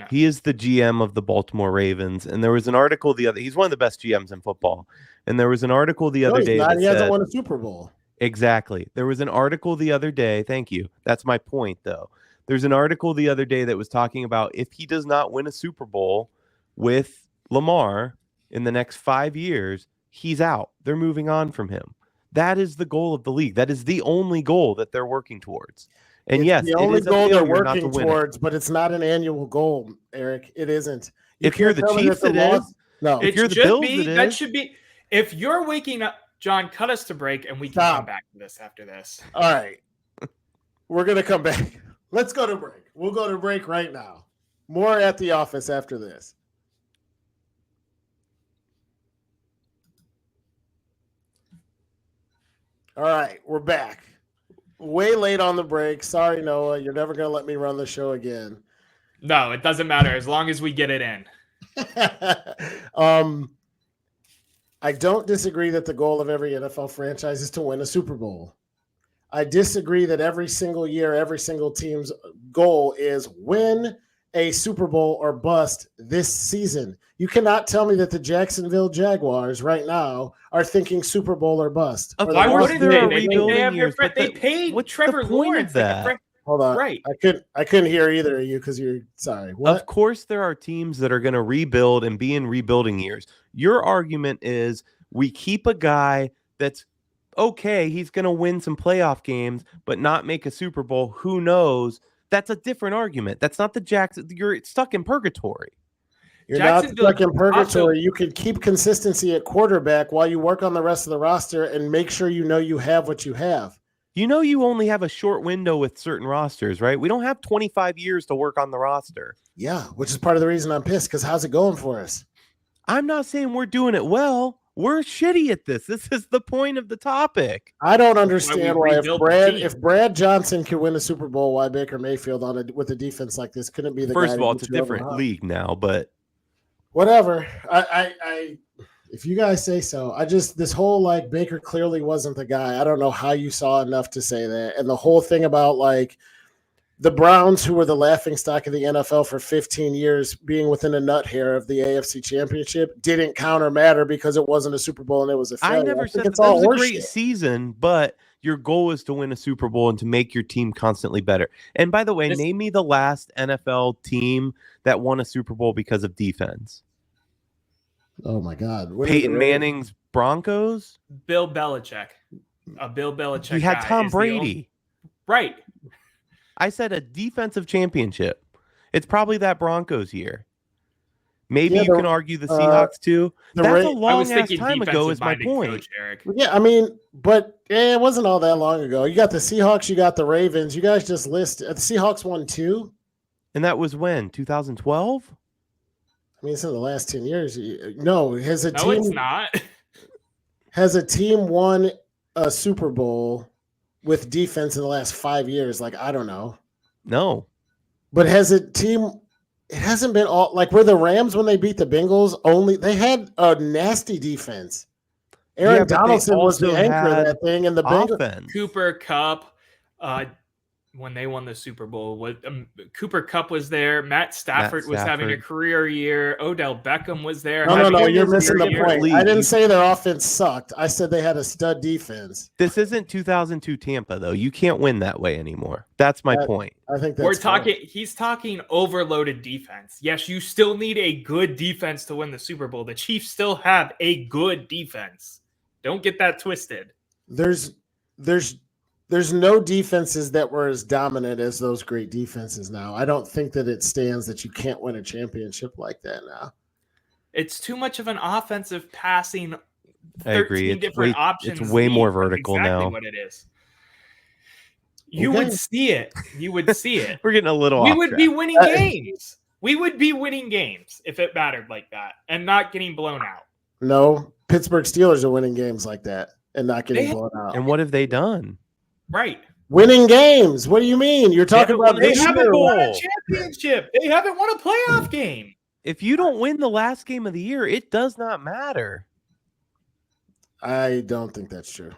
He is the GM of the Baltimore Ravens, and there was an article he's one of the best GMs in football. And there was an article the other day that he hasn't won a Super Bowl. Exactly. There was an article the other day. Thank you. That's my point, though. There's an article the other day that was talking about if he does not win a Super Bowl with Lamar in the next 5 years, he's out. They're moving on from him. That is the goal of the league. That is the only goal that they're working towards. And it's yes, the only goal they're working towards, it. But it's not an annual goal, Erik. It isn't. If you're the Chiefs, it is. No, if you're the Bills, it is. That should be. If you're waking up, John, cut us to break, and we can come back to this after this. All right, we're gonna come back. Let's go to break. We'll go to break right now. More at the office after this. All right, we're back. Way late on the break. Sorry, Noah. You're never going to let me run the show again. No, it doesn't matter as long as we get it in. I don't disagree that the goal of every NFL franchise is to win a Super Bowl. I disagree that every single year, every single team's goal is win a Super Bowl or bust this season. You cannot tell me that the Jacksonville Jaguars right now are thinking Super Bowl or bust. Why wouldn't they? They paid Trevor Lawrence. Hold on. Right. I couldn't hear either of you because you're sorry. What? Of course there are teams that are going to rebuild and be in rebuilding years. Your argument is we keep a guy that's okay, he's going to win some playoff games, but not make a Super Bowl. Who knows? That's a different argument. That's not the Jackson. You're stuck in purgatory. You're not Jacksonville stuck in purgatory. also- You can keep consistency at quarterback while you work on the rest of the roster and make sure you have what you have. You only have a short window with certain rosters, right? We don't have 25 years to work on the roster. Yeah, which is part of the reason I'm pissed, because how's it going for us? I'm not saying we're doing it well. We're shitty at this. This is the point of the topic. I don't understand why rebuilt the team. if Brad Johnson could win a Super Bowl, why Baker Mayfield with a defense like this couldn't be the First guy of all, to it's a get you over the different hump. league now, but Whatever. I if you guys say so. This whole like Baker clearly wasn't the guy. I don't know how you saw enough to say that. And the whole thing about like the Browns, who were the laughingstock of the NFL for 15 years, being within a nut hair of the AFC Championship, didn't count or matter because it wasn't a Super Bowl and it was a failure. I never said it's that all was a horseshit. great season, but your goal is to win a Super Bowl and to make your team constantly better. And by the way, name me the last NFL team that won a Super Bowl because of defense. Oh my God. Peyton Manning's Broncos? Bill Belichick. A Bill Belichick. We had guy Tom is the Brady. Right. I said a defensive championship. It's probably that Broncos year. Maybe you can argue the Seahawks too. That's a long ass time ago is my point. Coach, Erik. Yeah, I mean, but it wasn't all that long ago. You got the Seahawks, you got the Ravens. You guys just listed. The Seahawks won 2. And that was when? 2012? I mean, it's in the last 10 years. No, it's not. Has a team won a Super Bowl with defense in the last 5 years? Like, I don't know. No. But has a team... It hasn't been all... Like, were the Rams when they beat the Bengals only... They had a nasty defense. Aaron Donaldson was the anchor of that thing, and the Bengals... Cooper Kupp... when they won the Super Bowl, Cooper Kupp was there. Matt Stafford was having a career year. Odell Beckham was there. No, you're missing the point. I didn't say their offense sucked. I said they had a stud defense. This isn't 2002 Tampa, though. You can't win that way anymore. That's my point. I think that's He's talking overloaded defense. Yes, you still need a good defense to win the Super Bowl. The Chiefs still have a good defense. Don't get that twisted. There's no defenses that were as dominant as those great defenses now. I don't think that it stands that you can't win a championship like that now. It's too much of an offensive passing. I agree. Different options. It's way more vertical now. What it is. You would see it. You would see it. We're getting a little off We would track. be winning games. We would be winning games if it mattered like that and not getting blown out. No, Pittsburgh Steelers are winning games like that and not getting blown out. And what have they done? Right. Winning games. What do you mean? You're talking about they haven't won a championship. They haven't won a playoff game. If you don't win the last game of the year, it does not matter. I don't think that's true.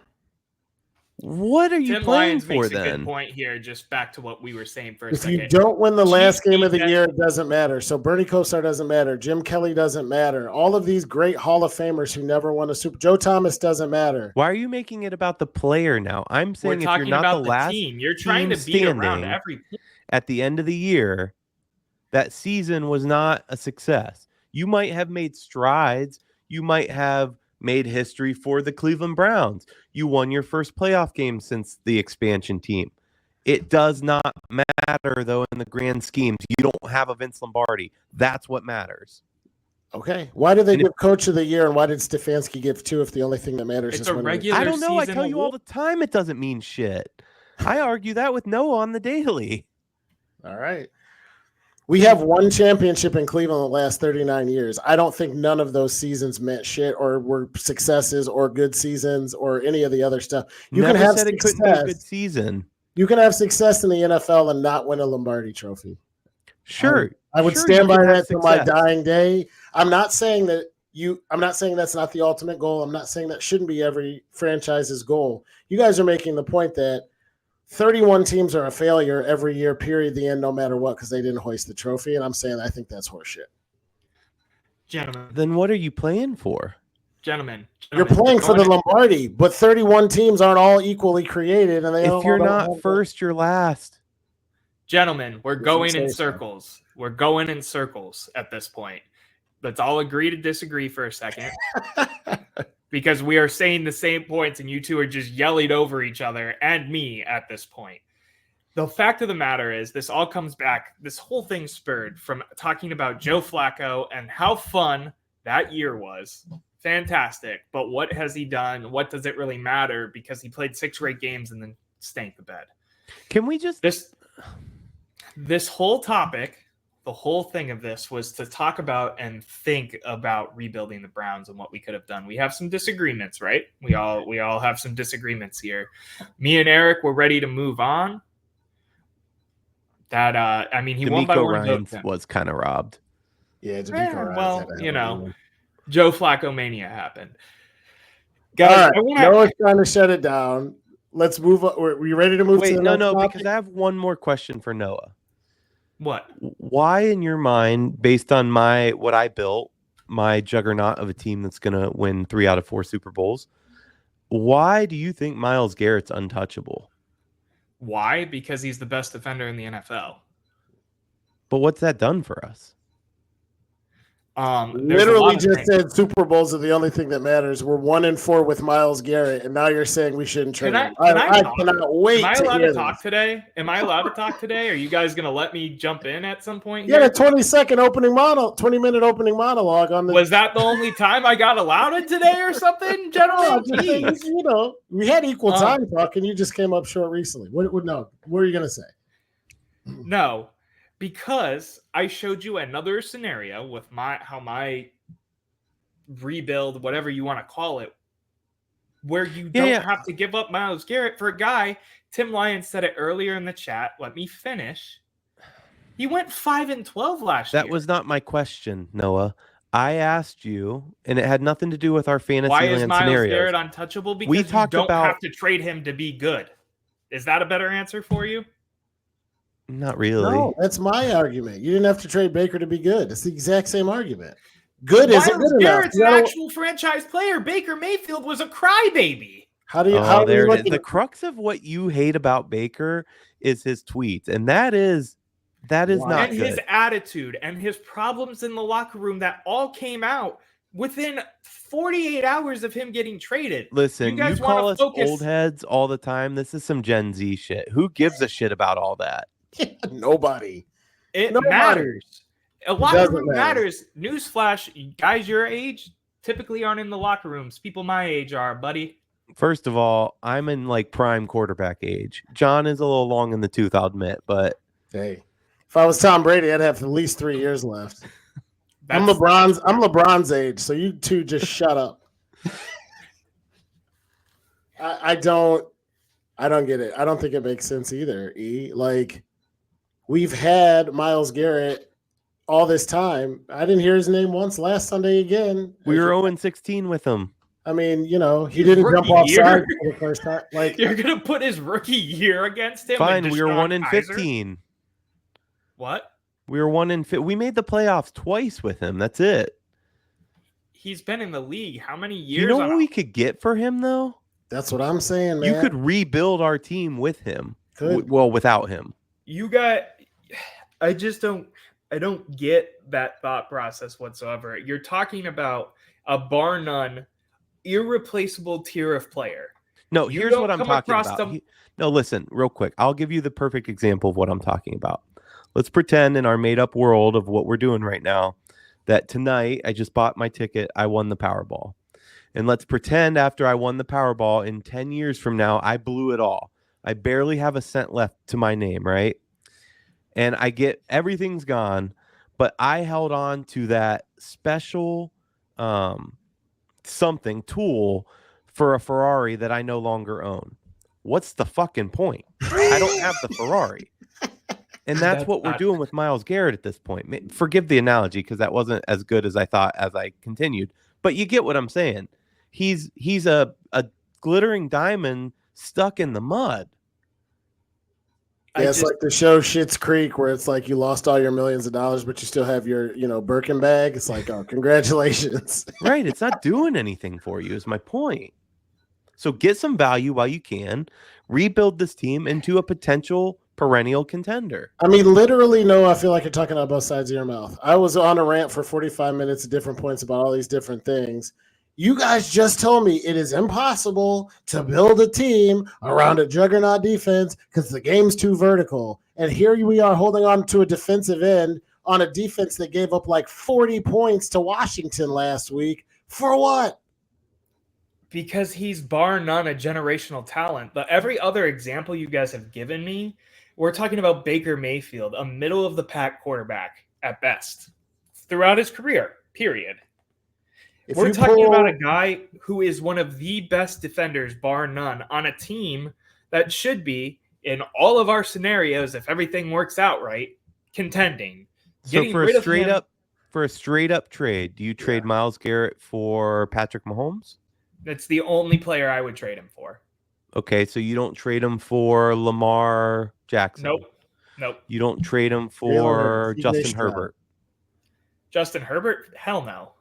What are you Tim playing Lyons for makes then? a good point here, just back to what we were saying for a If second. you don't win the last game of the year, it doesn't matter. So Bernie Kosar doesn't matter. Jim Kelly doesn't matter. All of these great Hall of Famers who never won a Super Joe Thomas doesn't matter. Why are you making it about the player now? I'm saying if you're not about the last team, you're trying to beat around every at the end of the year, that season was not a success. You might have made strides. You might have made history for the Cleveland Browns. You won your first playoff game since the expansion team. It does not matter, though, in the grand schemes. You don't have a Vince Lombardi. That's what matters. Okay. Why did they give Coach of the Year, and why did Stefanski give 2 if the only thing that matters is winning? I don't know. I tell you all the time it doesn't mean shit. I argue that with Noah on the daily. All right. We have one championship in Cleveland in the last 39 years. I don't think none of those seasons meant shit or were successes or good seasons or any of the other stuff. You Never can have said success. it couldn't be a good season. You can have success in the NFL and not win a Lombardi trophy. Sure. I would stand by that till my dying day. I'm not saying that's not the ultimate goal. I'm not saying that shouldn't be every franchise's goal. You guys are making the point that 31 teams are a failure every year, period, the end, no matter what, because they didn't hoist the trophy. And I'm saying I think that's horseshit. Gentlemen. Then what are you playing for? Gentlemen. You're playing for the Lombardi, but 31 teams aren't all equally created. And if you're not first, you're last. Gentlemen, we're going in circles. We're going in circles at this point. Let's all agree to disagree for a second. Because we are saying the same points and you two are just yelling over each other and me at this point. the fact of the matter is this all comes back. This whole thing spurred from talking about Joe Flacco and how fun that year was. Fantastic. But what has he done? What does it really matter? Because he played 6 great games and then stank the bed. Can we just this whole topic, the whole thing of this was to talk about and think about rebuilding the Browns and what we could have done. We have some disagreements, right? We all have some disagreements here. Me and Erik were ready to move on. That he won by 1 Ryans vote. was kind of robbed. Yeah, Joe Flacco mania happened. Guys, Noah's trying to shut it down. Let's move on. Were you ready to move to the next topic? Because I have one more question for Noah. What? Why, in your mind, based on what I built, my juggernaut of a team that's going to win 3 out of 4 Super Bowls, why do you think Myles Garrett's untouchable? Why? Because he's the best defender in the NFL. But what's that done for us? Literally just said Super Bowls are the only thing that matters. We're 1-4 with Myles Garrett, and now you're saying we shouldn't trade him. I cannot wait. Am I allowed to talk today? Am I allowed to talk today? Are you guys going to let me jump in at some point? Yeah, a 20-minute opening monologue on the. Was that the only time I got allowed it today, or something, gentlemen? We had equal time talking. You just came up short recently. What are you going to say? No. Because I showed you another scenario with how my rebuild, whatever you want to call it, where you don't have to give up Myles Garrett for a guy. Tim Lyons said it earlier in the chat. Let me finish. He went 5-12 last year. That was not my question, Noah. I asked you, and it had nothing to do with our fantasy Why land is Myles scenarios. Garrett untouchable? Because you don't have to trade him to be good. Is that a better answer for you? Not really. No, that's my argument. You didn't have to trade Baker to be good. It's the exact same argument. Good isn't good enough. Myles Garrett's an actual franchise player. Baker Mayfield was a crybaby. The crux of what you hate about Baker is his tweets, and that is not good. His attitude and his problems in the locker room that all came out within 48 hours of him getting traded. Listen, you call us old heads all the time. This is some Gen Z shit. Who gives a shit about all that? Nobody. Nobody. Matters. A locker room matters. Newsflash, guys your age typically aren't in the locker rooms. People my age are, buddy. First of all, I'm in like prime quarterback age. John is a little long in the tooth, I'll admit, but hey, if I was Tom Brady, I'd have at least 3 years left. I'm LeBron's age, so you two just shut up. I don't get it. I don't think it makes sense either. We've had Myles Garrett all this time. I didn't hear his name once last Sunday again. We were 0-16 with him. I mean, he didn't jump offside for the first time. You're gonna put his rookie year against him. Fine, we were 1-15. What? We were 1-15. We made the playoffs twice with him. That's it. He's been in the league how many years? You know what we could get for him though? That's what I'm saying, man. You could rebuild our team with him. Without him. I don't get that thought process whatsoever. You're talking about a bar none, irreplaceable tier of player. No, here's what I'm talking about. No, listen, real quick. I'll give you the perfect example of what I'm talking about. Let's pretend in our made-up world of what we're doing right now that tonight I just bought my ticket. I won the Powerball. And let's pretend after I won the Powerball in 10 years from now, I blew it all. I barely have a cent left to my name, right? And I get everything's gone, but I held on to that special tool for a Ferrari that I no longer own. What's the fucking point? I don't have the Ferrari. And that's what we're doing with Myles Garrett at this point. Forgive the analogy because that wasn't as good as I thought as I continued. But you get what I'm saying. He's a glittering diamond stuck in the mud. Yeah, it's like the show Schitt's Creek where it's like you lost all your millions of dollars, but you still have your, Birkin bag. It's like, oh, congratulations. Right. It's not doing anything for you is my point. So get some value while you can. Rebuild this team into a potential perennial contender. I mean, literally, no, I feel like you're talking out both sides of your mouth. I was on a rant for 45 minutes at different points about all these different things. You guys just told me it is impossible to build a team around a juggernaut defense because the game's too vertical. And here we are holding on to a defensive end on a defense that gave up like 40 points to Washington last week. For what? Because he's bar none a generational talent. But every other example you guys have given me, we're talking about Baker Mayfield, a middle-of-the-pack quarterback at best throughout his career, period. We're talking about a guy who is one of the best defenders, bar none, on a team that should be, in all of our scenarios, if everything works out right, contending. So for a straight up trade, do you trade Myles Garrett for Patrick Mahomes? That's the only player I would trade him for. Okay, so you don't trade him for Lamar Jackson. Nope. You don't trade him for Justin Herbert. Justin Herbert? Hell no.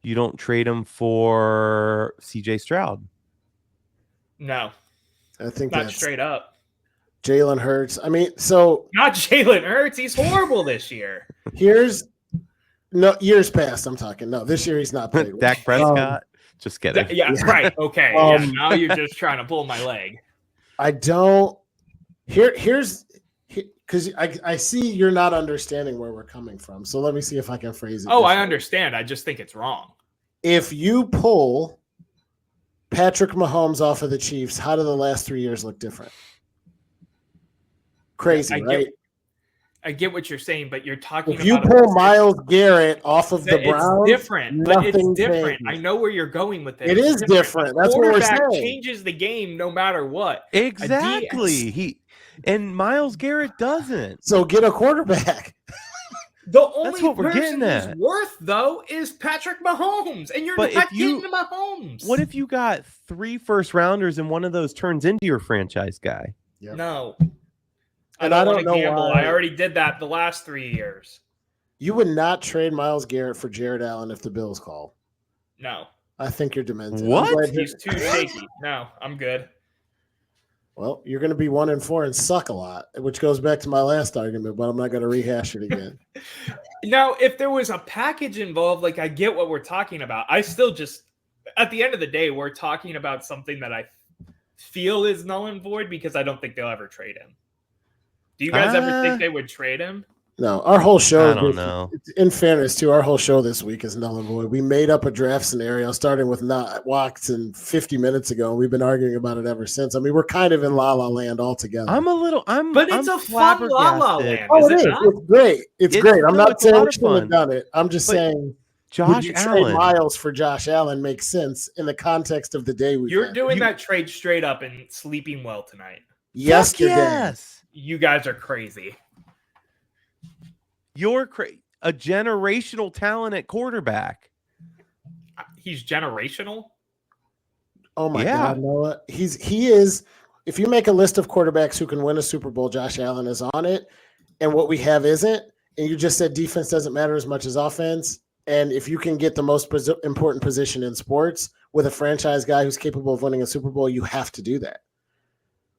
You don't trade him for CJ Stroud. No. I think not straight up. Jalen Hurts. I mean, so not Jalen Hurts. He's horrible this year. Years past. I'm talking. No, this year he's not playing. Dak Prescott. Just kidding. Yeah, right. Okay. Now you're just trying to pull my leg. I don't. Here's because I see you're not understanding where we're coming from. So let me see if I can phrase it. Oh, I understand. I just think it's wrong. If you pull Patrick Mahomes off of the Chiefs, how do the last 3 years look different? Crazy, right? I get what you're saying, but you're talking about. If you pull Myles Garrett off of the Browns, it's different. But it's different. Changes. I know where you're going with it. It is different. That's what we're saying. Changes the game no matter what. Exactly. And Myles Garrett doesn't. So get a quarterback. The only person who's worth, though, is Patrick Mahomes. And you're not getting Mahomes. What if you got 3 first-rounders and one of those turns into your franchise guy? Yep. No. I don't know gamble. Why. I already did that the last 3 years. You would not trade Myles Garrett for Jared Allen if the Bills call. No. I think you're demented. What? He's too shaky. No, I'm good. Well, you're going to be 1-4 and suck a lot, which goes back to my last argument, but I'm not going to rehash it again. Now, if there was a package involved, like I get what we're talking about. I still just, at the end of the day, we're talking about something that I feel is null and void because I don't think they'll ever trade him. Do you guys ever think they would trade him? No, our whole show. I don't know. In fairness, too, our whole show this week is null and void. We made up a draft scenario starting with Watson 50 minutes ago, and we've been arguing about it ever since. I mean, we're kind of in La La Land altogether. But it's a fun La La Land. Oh, it is. It's great. It's great. I'm not saying we shouldn't have done it. I'm just saying Josh Allen. Miles for Josh Allen makes sense in the context of the day we. You're doing that trade straight up and sleeping well tonight. Yesterday. Yes. You guys are crazy. You're a generational talent at quarterback. He's generational? Oh my God, Noah. He is. If you make a list of quarterbacks who can win a Super Bowl, Josh Allen is on it. And what we have isn't. And you just said defense doesn't matter as much as offense. And if you can get the most important position in sports with a franchise guy who's capable of winning a Super Bowl, you have to do that.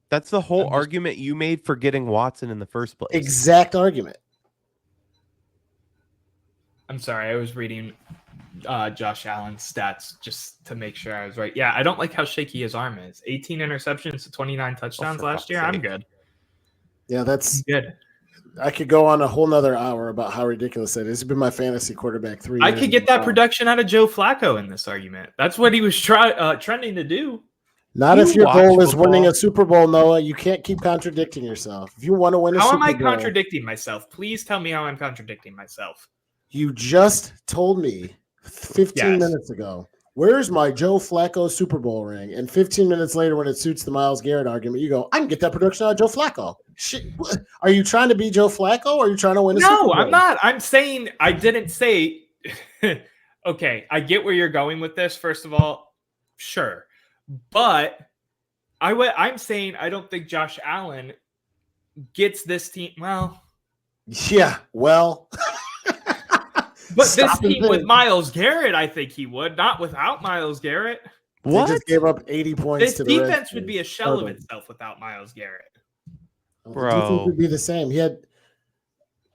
That's the whole argument you made for getting Watson in the first place. Exact argument. I'm sorry. I was reading Josh Allen's stats just to make sure I was right. Yeah, I don't like how shaky his arm is. 18 interceptions to 29 touchdowns last year. I'm good. Yeah, that's good. I could go on a whole nother hour about how ridiculous that is. He's been my fantasy quarterback 3 years. I could get that production out of Joe Flacco in this argument. That's what he was trending to do. Not if your goal is winning a Super Bowl, Noah. You can't keep contradicting yourself. If you want to win a Super Bowl. How am I contradicting myself? Please tell me how I'm contradicting myself. You just told me 15 minutes ago, where's my Joe Flacco Super Bowl ring? And 15 minutes later, when it suits the Myles Garrett argument, you go, I can get that production out of Joe Flacco. Shit. Are you trying to be Joe Flacco or are you trying to win a Super Bowl? No, I'm not. I'm saying I didn't say. Okay, I get where you're going with this, first of all. Sure. But I'm saying I don't think Josh Allen gets this team. Well. Yeah, well. But this team with Myles Garrett, I think he would. Not without Myles Garrett. What? They just gave up 80 points this to the defense would be a shell of itself without Myles Garrett. Bro. The defense would be the same.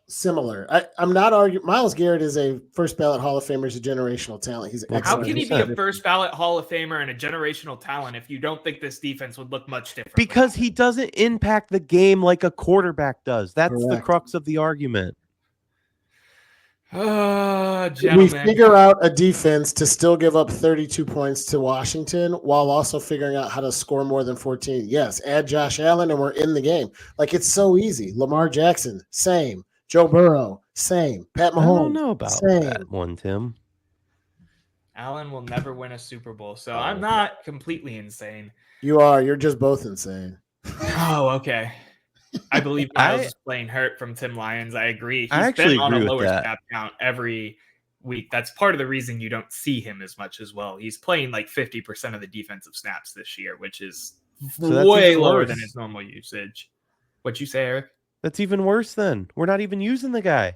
similar. I'm not arguing. Miles Garrett is a first ballot Hall of Famer. He's a generational talent. He's How excellent. can he be a first ballot Hall of Famer and a generational talent if you don't think this defense would look much different? Because he doesn't impact the game like a quarterback does. That's the Correct. crux of the argument. We figure out a defense to still give up 32 points to Washington while also figuring out how to score more than 14. Yes, add Josh Allen and we're in the game. Like, it's so easy. Lamar Jackson, same. Joe Burrow, same. Pat Mahomes, I don't know about same. that one, Tim. Allen will never win a Super Bowl, so I'm not completely insane. You are. You're just both insane. Oh, okay. I believe Miles is playing hurt from Tim Lyons. I agree. He's been on a lower snap count every week. That's part of the reason you don't see him as much as well. He's playing like 50% of the defensive snaps this year, which is way lower than his normal usage. What'd you say, Eric? That's even worse then. We're not even using the guy.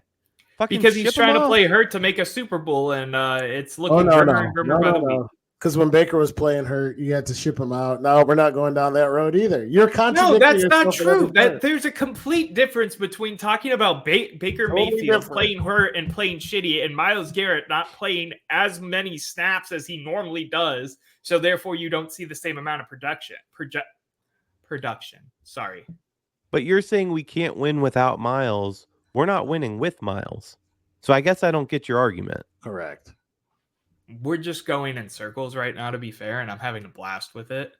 Because he's trying to play hurt to make a Super Bowl, and it's looking grimmer and grimmer by the week. Because when Baker was playing hurt, you had to ship him out. No, we're not going down that road either. You're contradicting yourself. No, that's not true. There's a complete difference between talking about Baker Mayfield playing hurt and playing shitty, and Myles Garrett not playing as many snaps as he normally does. So therefore, you don't see the same amount of production. Sorry. But you're saying we can't win without Myles. We're not winning with Myles. So I guess I don't get your argument. Correct. We're just going in circles right now, to be fair, and I'm having a blast with it.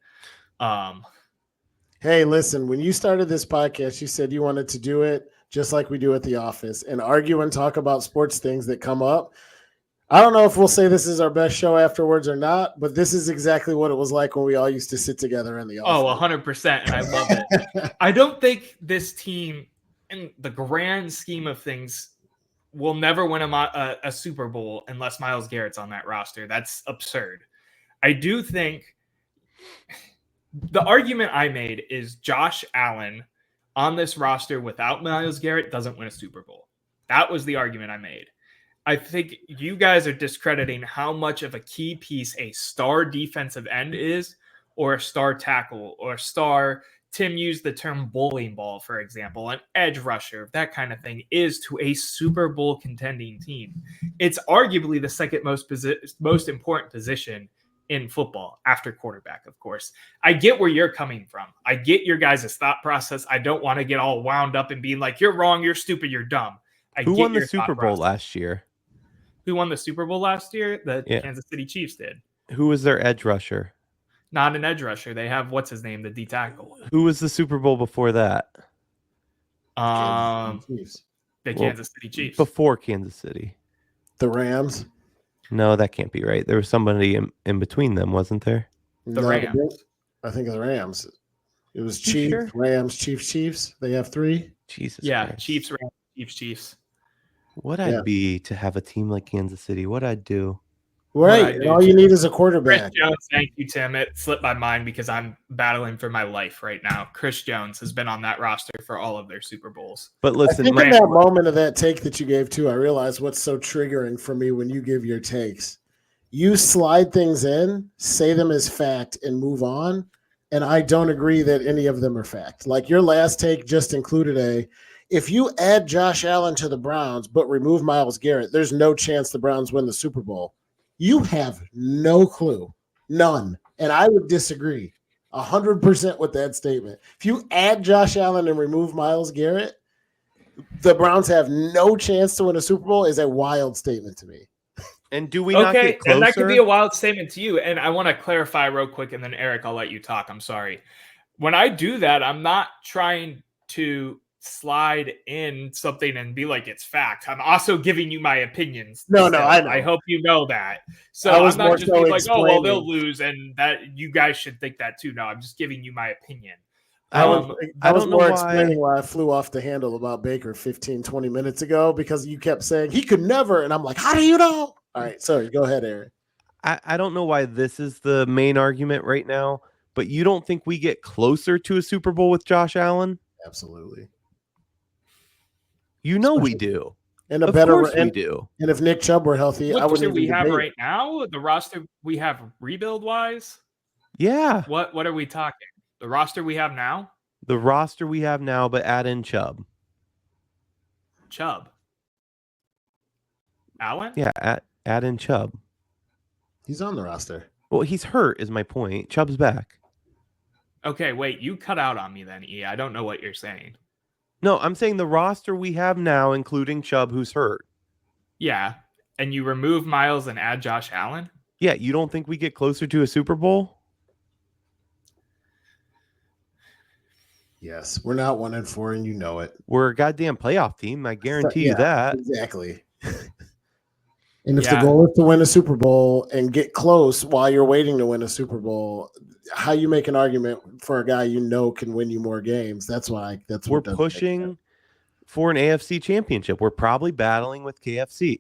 Hey, listen, when you started this podcast, you said you wanted to do it just like we do at the office and argue and talk about sports things that come up. I don't know if we'll say this is our best show afterwards or not, but this is exactly what it was like when we all used to sit together in the office. 100%, and I love it. I don't think this team, in the grand scheme of things, will never win a Super Bowl unless Myles Garrett's on that roster. That's absurd. I do think the argument I made is Josh Allen on this roster without Myles Garrett doesn't win a Super Bowl. That was the argument I made. I think you guys are discrediting how much of a key piece a star defensive end is, or a star tackle, or a star, Tim used the term bowling ball, for example, an edge rusher, that kind of thing, is to a Super Bowl contending team. It's arguably the second most important position in football after quarterback, of course. I get where you're coming from. I get your guys' thought process. I don't want to get all wound up and being like, you're wrong, you're stupid, you're dumb. Who won the Super Bowl last year? Who won the Super Bowl last year? The Kansas City Chiefs did. Who was their edge rusher? Not an edge rusher. They have, what's his name, the D tackle. Who was the Super Bowl before that? The Kansas City Chiefs. Before Kansas City. The Rams. No, that can't be right. There was somebody in between them, wasn't there? The Rams. I think of the Rams. It was Chiefs, sure? Rams, Chiefs. They have three. Jesus. Yeah, Christ. Chiefs, Rams, Chiefs. What I'd be to have a team like Kansas City. What I'd do. Right. And all you need is a quarterback. Chris Jones, thank you, Tim. It slipped my mind because I'm battling for my life right now. Chris Jones has been on that roster for all of their Super Bowls. But listen, I think in that moment of that take that you gave too, I realized what's so triggering for me when you give your takes. You slide things in, say them as fact, and move on. And I don't agree that any of them are fact. Like your last take just included if you add Josh Allen to the Browns but remove Myles Garrett, there's no chance the Browns win the Super Bowl. You have no clue, none. And I would disagree 100% with that statement. If you add Josh Allen and remove Myles Garrett, the Browns have no chance to win a Super Bowl is a wild statement to me. And do we not get closer? And that could be a wild statement to you. And I want to clarify real quick, and then Eric, I'll let you talk. I'm sorry. When I do that, I'm not trying to slide in something and be like it's fact. I'm also giving you my opinions. No, I know. I hope you know that. So I'm not just being like, oh, well, they'll lose, and that you guys should think that too. No, I'm just giving you my opinion. I was more explaining why I flew off the handle about Baker 15, 20 minutes ago because you kept saying he could never, and I'm like, how do you know? All right, sorry, go ahead, Erik. I don't know why this is the main argument right now, but you don't think we get closer to a Super Bowl with Josh Allen? Absolutely. You know we do. And of course we do. And if Nick Chubb were healthy, I wouldn't. We have right now the roster we have rebuild wise. Yeah. What are we talking? The roster we have now. The roster we have now, but add in Chubb. Chubb. Allen? Yeah, add in Chubb. He's on the roster. Well, he's hurt is my point. Chubb's back. Okay, wait, you cut out on me then, E. I don't know what you're saying. No, I'm saying the roster we have now, including Chubb, who's hurt. Yeah, and you remove Miles and add Josh Allen? Yeah, you don't think we get closer to a Super Bowl? Yes, we're not 1-4, and you know it. We're a goddamn playoff team. I guarantee you that. Exactly. And if the goal is to win a Super Bowl and get close while you're waiting to win a Super Bowl, how you make an argument for a guy you know can win you more games? That's we're pushing for an AFC championship. We're probably battling with KFC.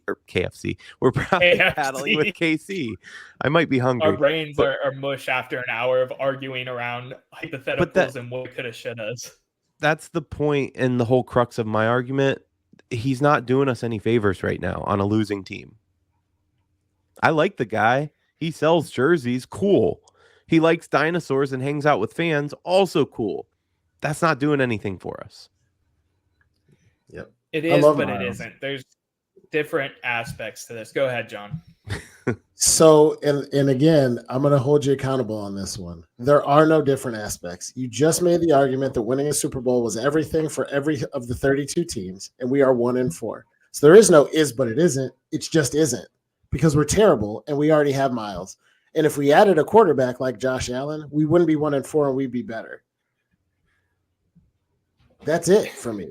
We're probably battling with KC. I might be hungry. Our brains are mush after an hour of arguing around hypotheticals and what coulda, shouldas. That's the point and the whole crux of my argument. He's not doing us any favors right now on a losing team. I like the guy. He sells jerseys. Cool. He likes dinosaurs and hangs out with fans. Also cool. That's not doing anything for us. Yep. It is, but it isn't. There's different aspects to this. Go ahead, John. So, and again, I'm going to hold you accountable on this one. There are no different aspects. You just made the argument that winning a Super Bowl was everything for every of the 32 teams, and we are 1-4. So there is no is, but it isn't. It just isn't because we're terrible, and we already have Miles. And if we added a quarterback like Josh Allen, we wouldn't be 1-4, and we'd be better. That's it for me.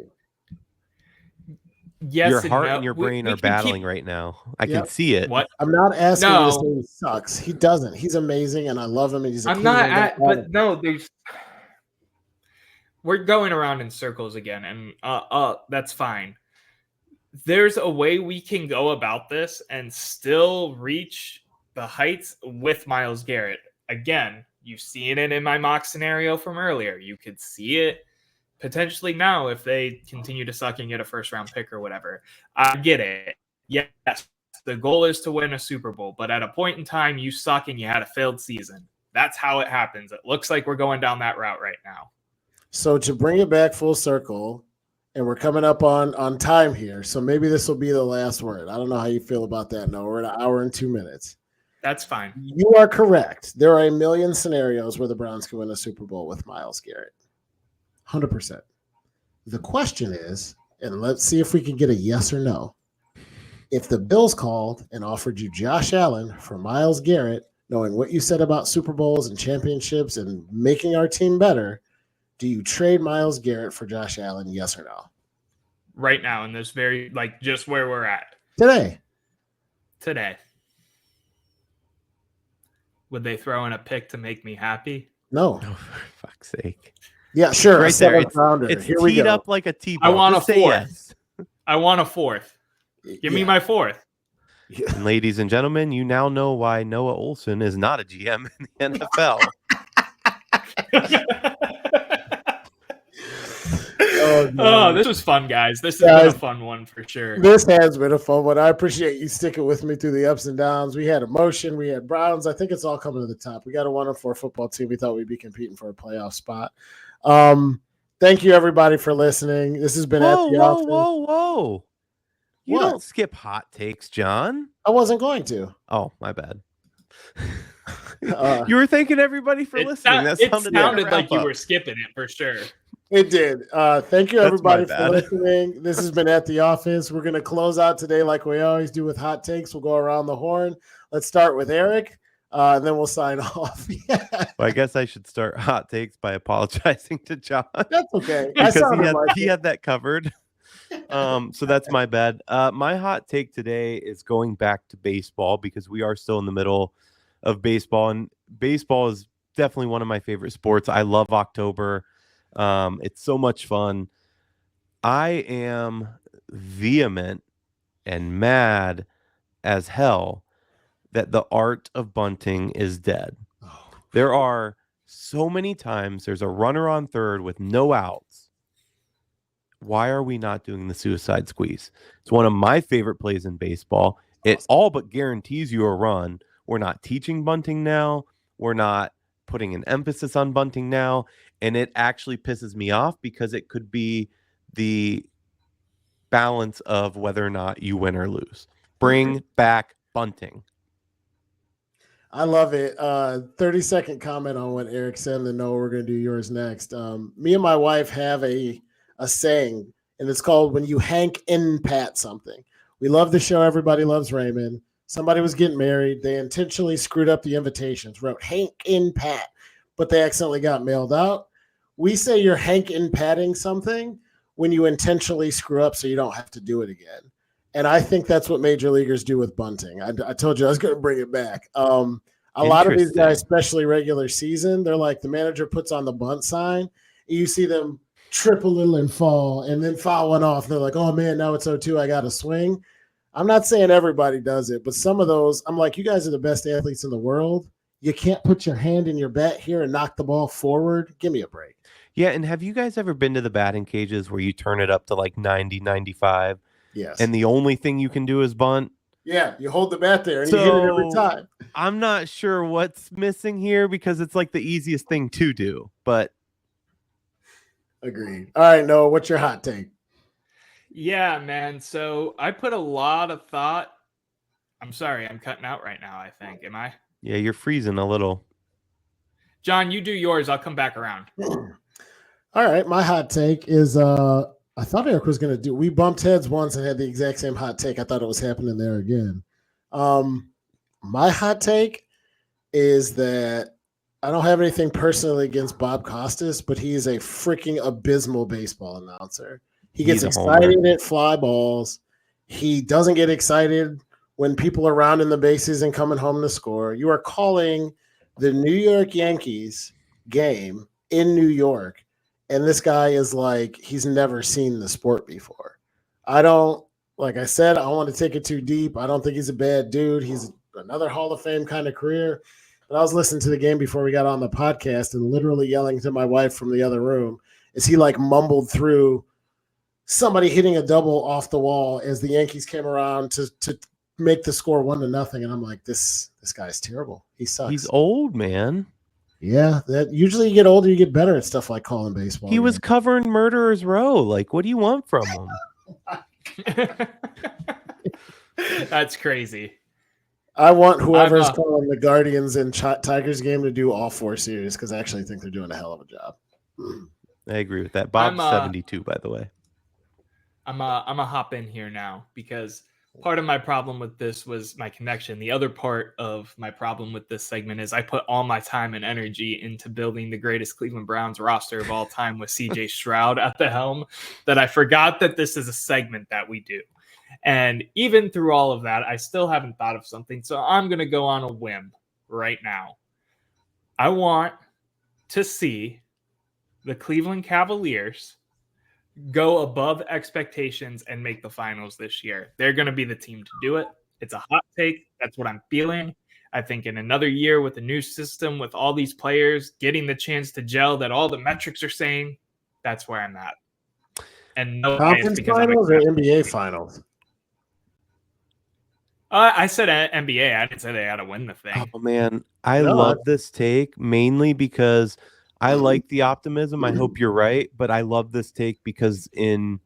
Yes, your heart and your brain are battling right now. I can see it. What? I'm not asking you to say he sucks. He doesn't. He's amazing, and I love him. And he's. We're going around in circles again, and that's fine. There's a way we can go about this and still reach the heights with Myles Garrett. Again, you've seen it in my mock scenario from earlier. You could see it potentially now if they continue to suck and get a first-round pick or whatever. I get it. Yes, the goal is to win a Super Bowl, but at a point in time, you suck and you had a failed season. That's how it happens. It looks like we're going down that route right now. So to bring it back full circle, and we're coming up on time here, so maybe this will be the last word. I don't know how you feel about that. No, we're at 1 hour and 2 minutes. That's fine. You are correct. There are a million scenarios where the Browns can win a Super Bowl with Myles Garrett. 100%. The question is, and let's see if we can get a yes or no. If the Bills called and offered you Josh Allen for Myles Garrett, knowing what you said about Super Bowls and championships and making our team better, do you trade Myles Garrett for Josh Allen, yes or no? Right now, in this very, just where we're at. Today. Would they throw in a pick to make me happy? No. Oh, for fuck's sake. Yeah, sure. Right there. It's Here teed up like a T-ball. I want a fourth. Yes. I want a fourth. Give me my fourth. Yeah. And ladies and gentlemen, you now know why Noah Olsen is not a GM in the NFL. Oh, this was fun, guys. This has been a fun one for sure. This has been a fun one. I appreciate you sticking with me through the ups and downs. We had emotion. We had Browns. I think it's all coming to the top. We got a 1-4 football team. We thought we'd be competing for a playoff spot. Thank you, everybody, for listening. This has been Whoa. You don't skip hot takes, John. I wasn't going to. Oh, my bad. You were thanking everybody for listening. That sounded like you were skipping it for sure. It did. Thank you, everybody, for listening. This has been At the Office. We're going to close out today like we always do with hot takes. We'll go around the horn. Let's start with Erik, and then we'll sign off. Well, I guess I should start hot takes by apologizing to John. That's okay. Because he had that covered. So that's my bad. My hot take today is going back to baseball because we are still in the middle of baseball, and baseball is definitely one of my favorite sports. I love October. It's so much fun. I am vehement and mad as hell that the art of bunting is dead. There are so many times there's a runner on third with no outs. Why are we not doing the suicide squeeze? It's one of my favorite plays in baseball. It all but guarantees you a run. We're not teaching bunting now. We're not putting an emphasis on bunting now. And it actually pisses me off because it could be the balance of whether or not you win or lose. Bring back bunting. I love it. 30-second comment on what Erik said, and then Noah, we're going to do yours next. Me and my wife have a saying, and it's called when you Hank in Pat something. We love the show. Everybody loves Raymond. Somebody was getting married. They intentionally screwed up the invitations, wrote Hank in Pat, but they accidentally got mailed out. We say you're Hank in Patting something when you intentionally screw up so you don't have to do it again. And I think that's what major leaguers do with bunting. I told you I was going to bring it back. A lot of these guys, especially regular season, they're like the manager puts on the bunt sign. You see them trip a little and fall and then foul one off. They're like, oh, man, now it's 0-2. I got to swing. I'm not saying everybody does it, but some of those, I'm like, you guys are the best athletes in the world. You can't put your hand in your bat here and knock the ball forward. Give me a break. Yeah, and have you guys ever been to the batting cages where you turn it up to like 90, 95? Yes. And the only thing you can do is bunt? Yeah, you hold the bat there and you hit it every time. I'm not sure what's missing here because it's like the easiest thing to do, but. Agreed. All right, Noah, what's your hot take? Yeah, man. So I put a lot of thought. I'm sorry, I'm cutting out right now, I think. Am I? Yeah, you're freezing a little. John, you do yours. I'll come back around. All right, my hot take is I thought Erik was going to do – we bumped heads once and had the exact same hot take. I thought it was happening there again. My hot take is that I don't have anything personally against Bob Costas, but he is a freaking abysmal baseball announcer. He gets excited at fly balls. He doesn't get excited when people are rounding the bases and coming home to score. You are calling the New York Yankees game in New York, and this guy is like he's never seen the sport before. Like I said, I don't want to take it too deep. I don't think he's a bad dude. He's another Hall of Fame kind of career. But I was listening to the game before we got on the podcast and literally yelling to my wife from the other room as he like mumbled through somebody hitting a double off the wall as the Yankees came around to make the score 1-0. And I'm like, this guy's terrible. He sucks. He's old, man. Yeah, that usually you get older, you get better at stuff like calling baseball. He was covering Murderer's Row. Like, what do you want from him? That's crazy. I want whoever's calling the Guardians and Tigers game to do all 4 series because I actually think they're doing a hell of a job. I agree with that. Bob's 72, by the way. I'm a hop in here now because part of my problem with this was my connection. The other part of my problem with this segment is I put all my time and energy into building the greatest Cleveland Browns roster of all time with CJ Stroud at the helm that I forgot that this is a segment that we do. And even through all of that, I still haven't thought of something. So I'm going to go on a whim right now. I want to see the Cleveland Cavaliers go above expectations and make the finals this year. They're going to be the team to do it. It's a hot take. That's what I'm feeling. I think in another year with a new system, with all these players getting the chance to gel that all the metrics are saying, that's where I'm at. And no Conference finals or NBA finals? I said NBA. I didn't say they had to win the thing. Oh, man. I love this take mainly because I like the optimism. I hope you're right. But I love this take because in,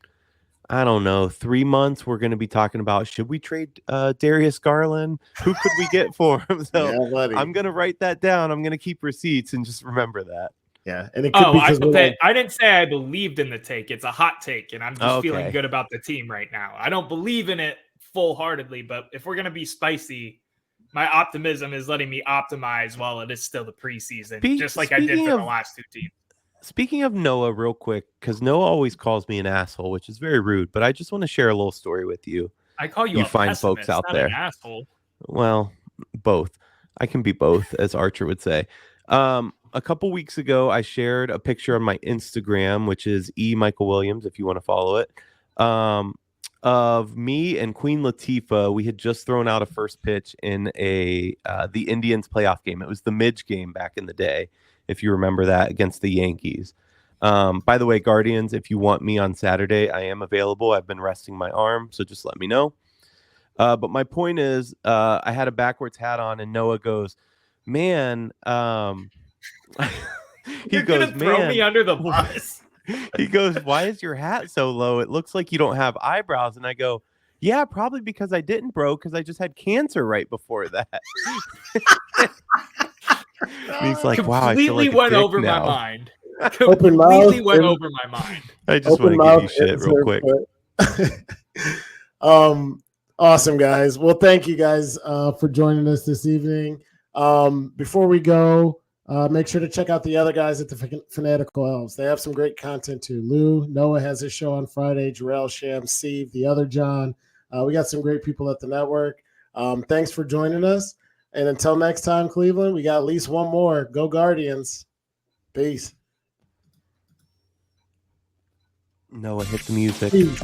I don't know, 3 months, we're going to be talking about, should we trade Darius Garland? Who could we get for him? So yeah, I'm going to write that down. I'm going to keep receipts and just remember that. Yeah. And it could be I didn't say I believed in the take. It's a hot take. And I'm just feeling good about the team right now. I don't believe in it full-heartedly, but if we're going to be spicy, my optimism is letting me optimize while it is still the preseason, just like I did for the last 2 teams. Speaking of Noah, real quick, because Noah always calls me an asshole, which is very rude, but I just want to share a little story with you. I call you a fine folks out there. An asshole. Well, both. I can be both, as Archer would say. A couple weeks ago, I shared a picture on my Instagram, which is Michael Williams, if you want to follow it. Of me and Queen Latifah. We had just thrown out a first pitch in the Indians playoff game. It was the Midge game back in the day, if you remember that, against the Yankees. By the way, Guardians, if you want me on Saturday, I am available. I've been resting my arm, so just let me know. But my point is, I had a backwards hat on, and Noah goes, man, You're gonna throw me under the bus. He goes, "Why is your hat so low? It looks like you don't have eyebrows." And I go, "Yeah, probably because I didn't, bro, because I just had cancer right before that." And he's like, "Wow, I feel Completely like a went dick over now." my mind. Open mouth Completely went and- over my mind. I just want to give you shit real quick. Awesome, guys. Well, thank you guys for joining us this evening. Before we go, make sure to check out the other guys at the Fanatical Elves. They have some great content too. Lou, Noah has his show on Friday. Jarrell, Sham, Steve, the other John. We got some great people at the network. Thanks for joining us. And until next time, Cleveland, we got at least one more. Go Guardians. Peace. Noah, hit the music. Peace.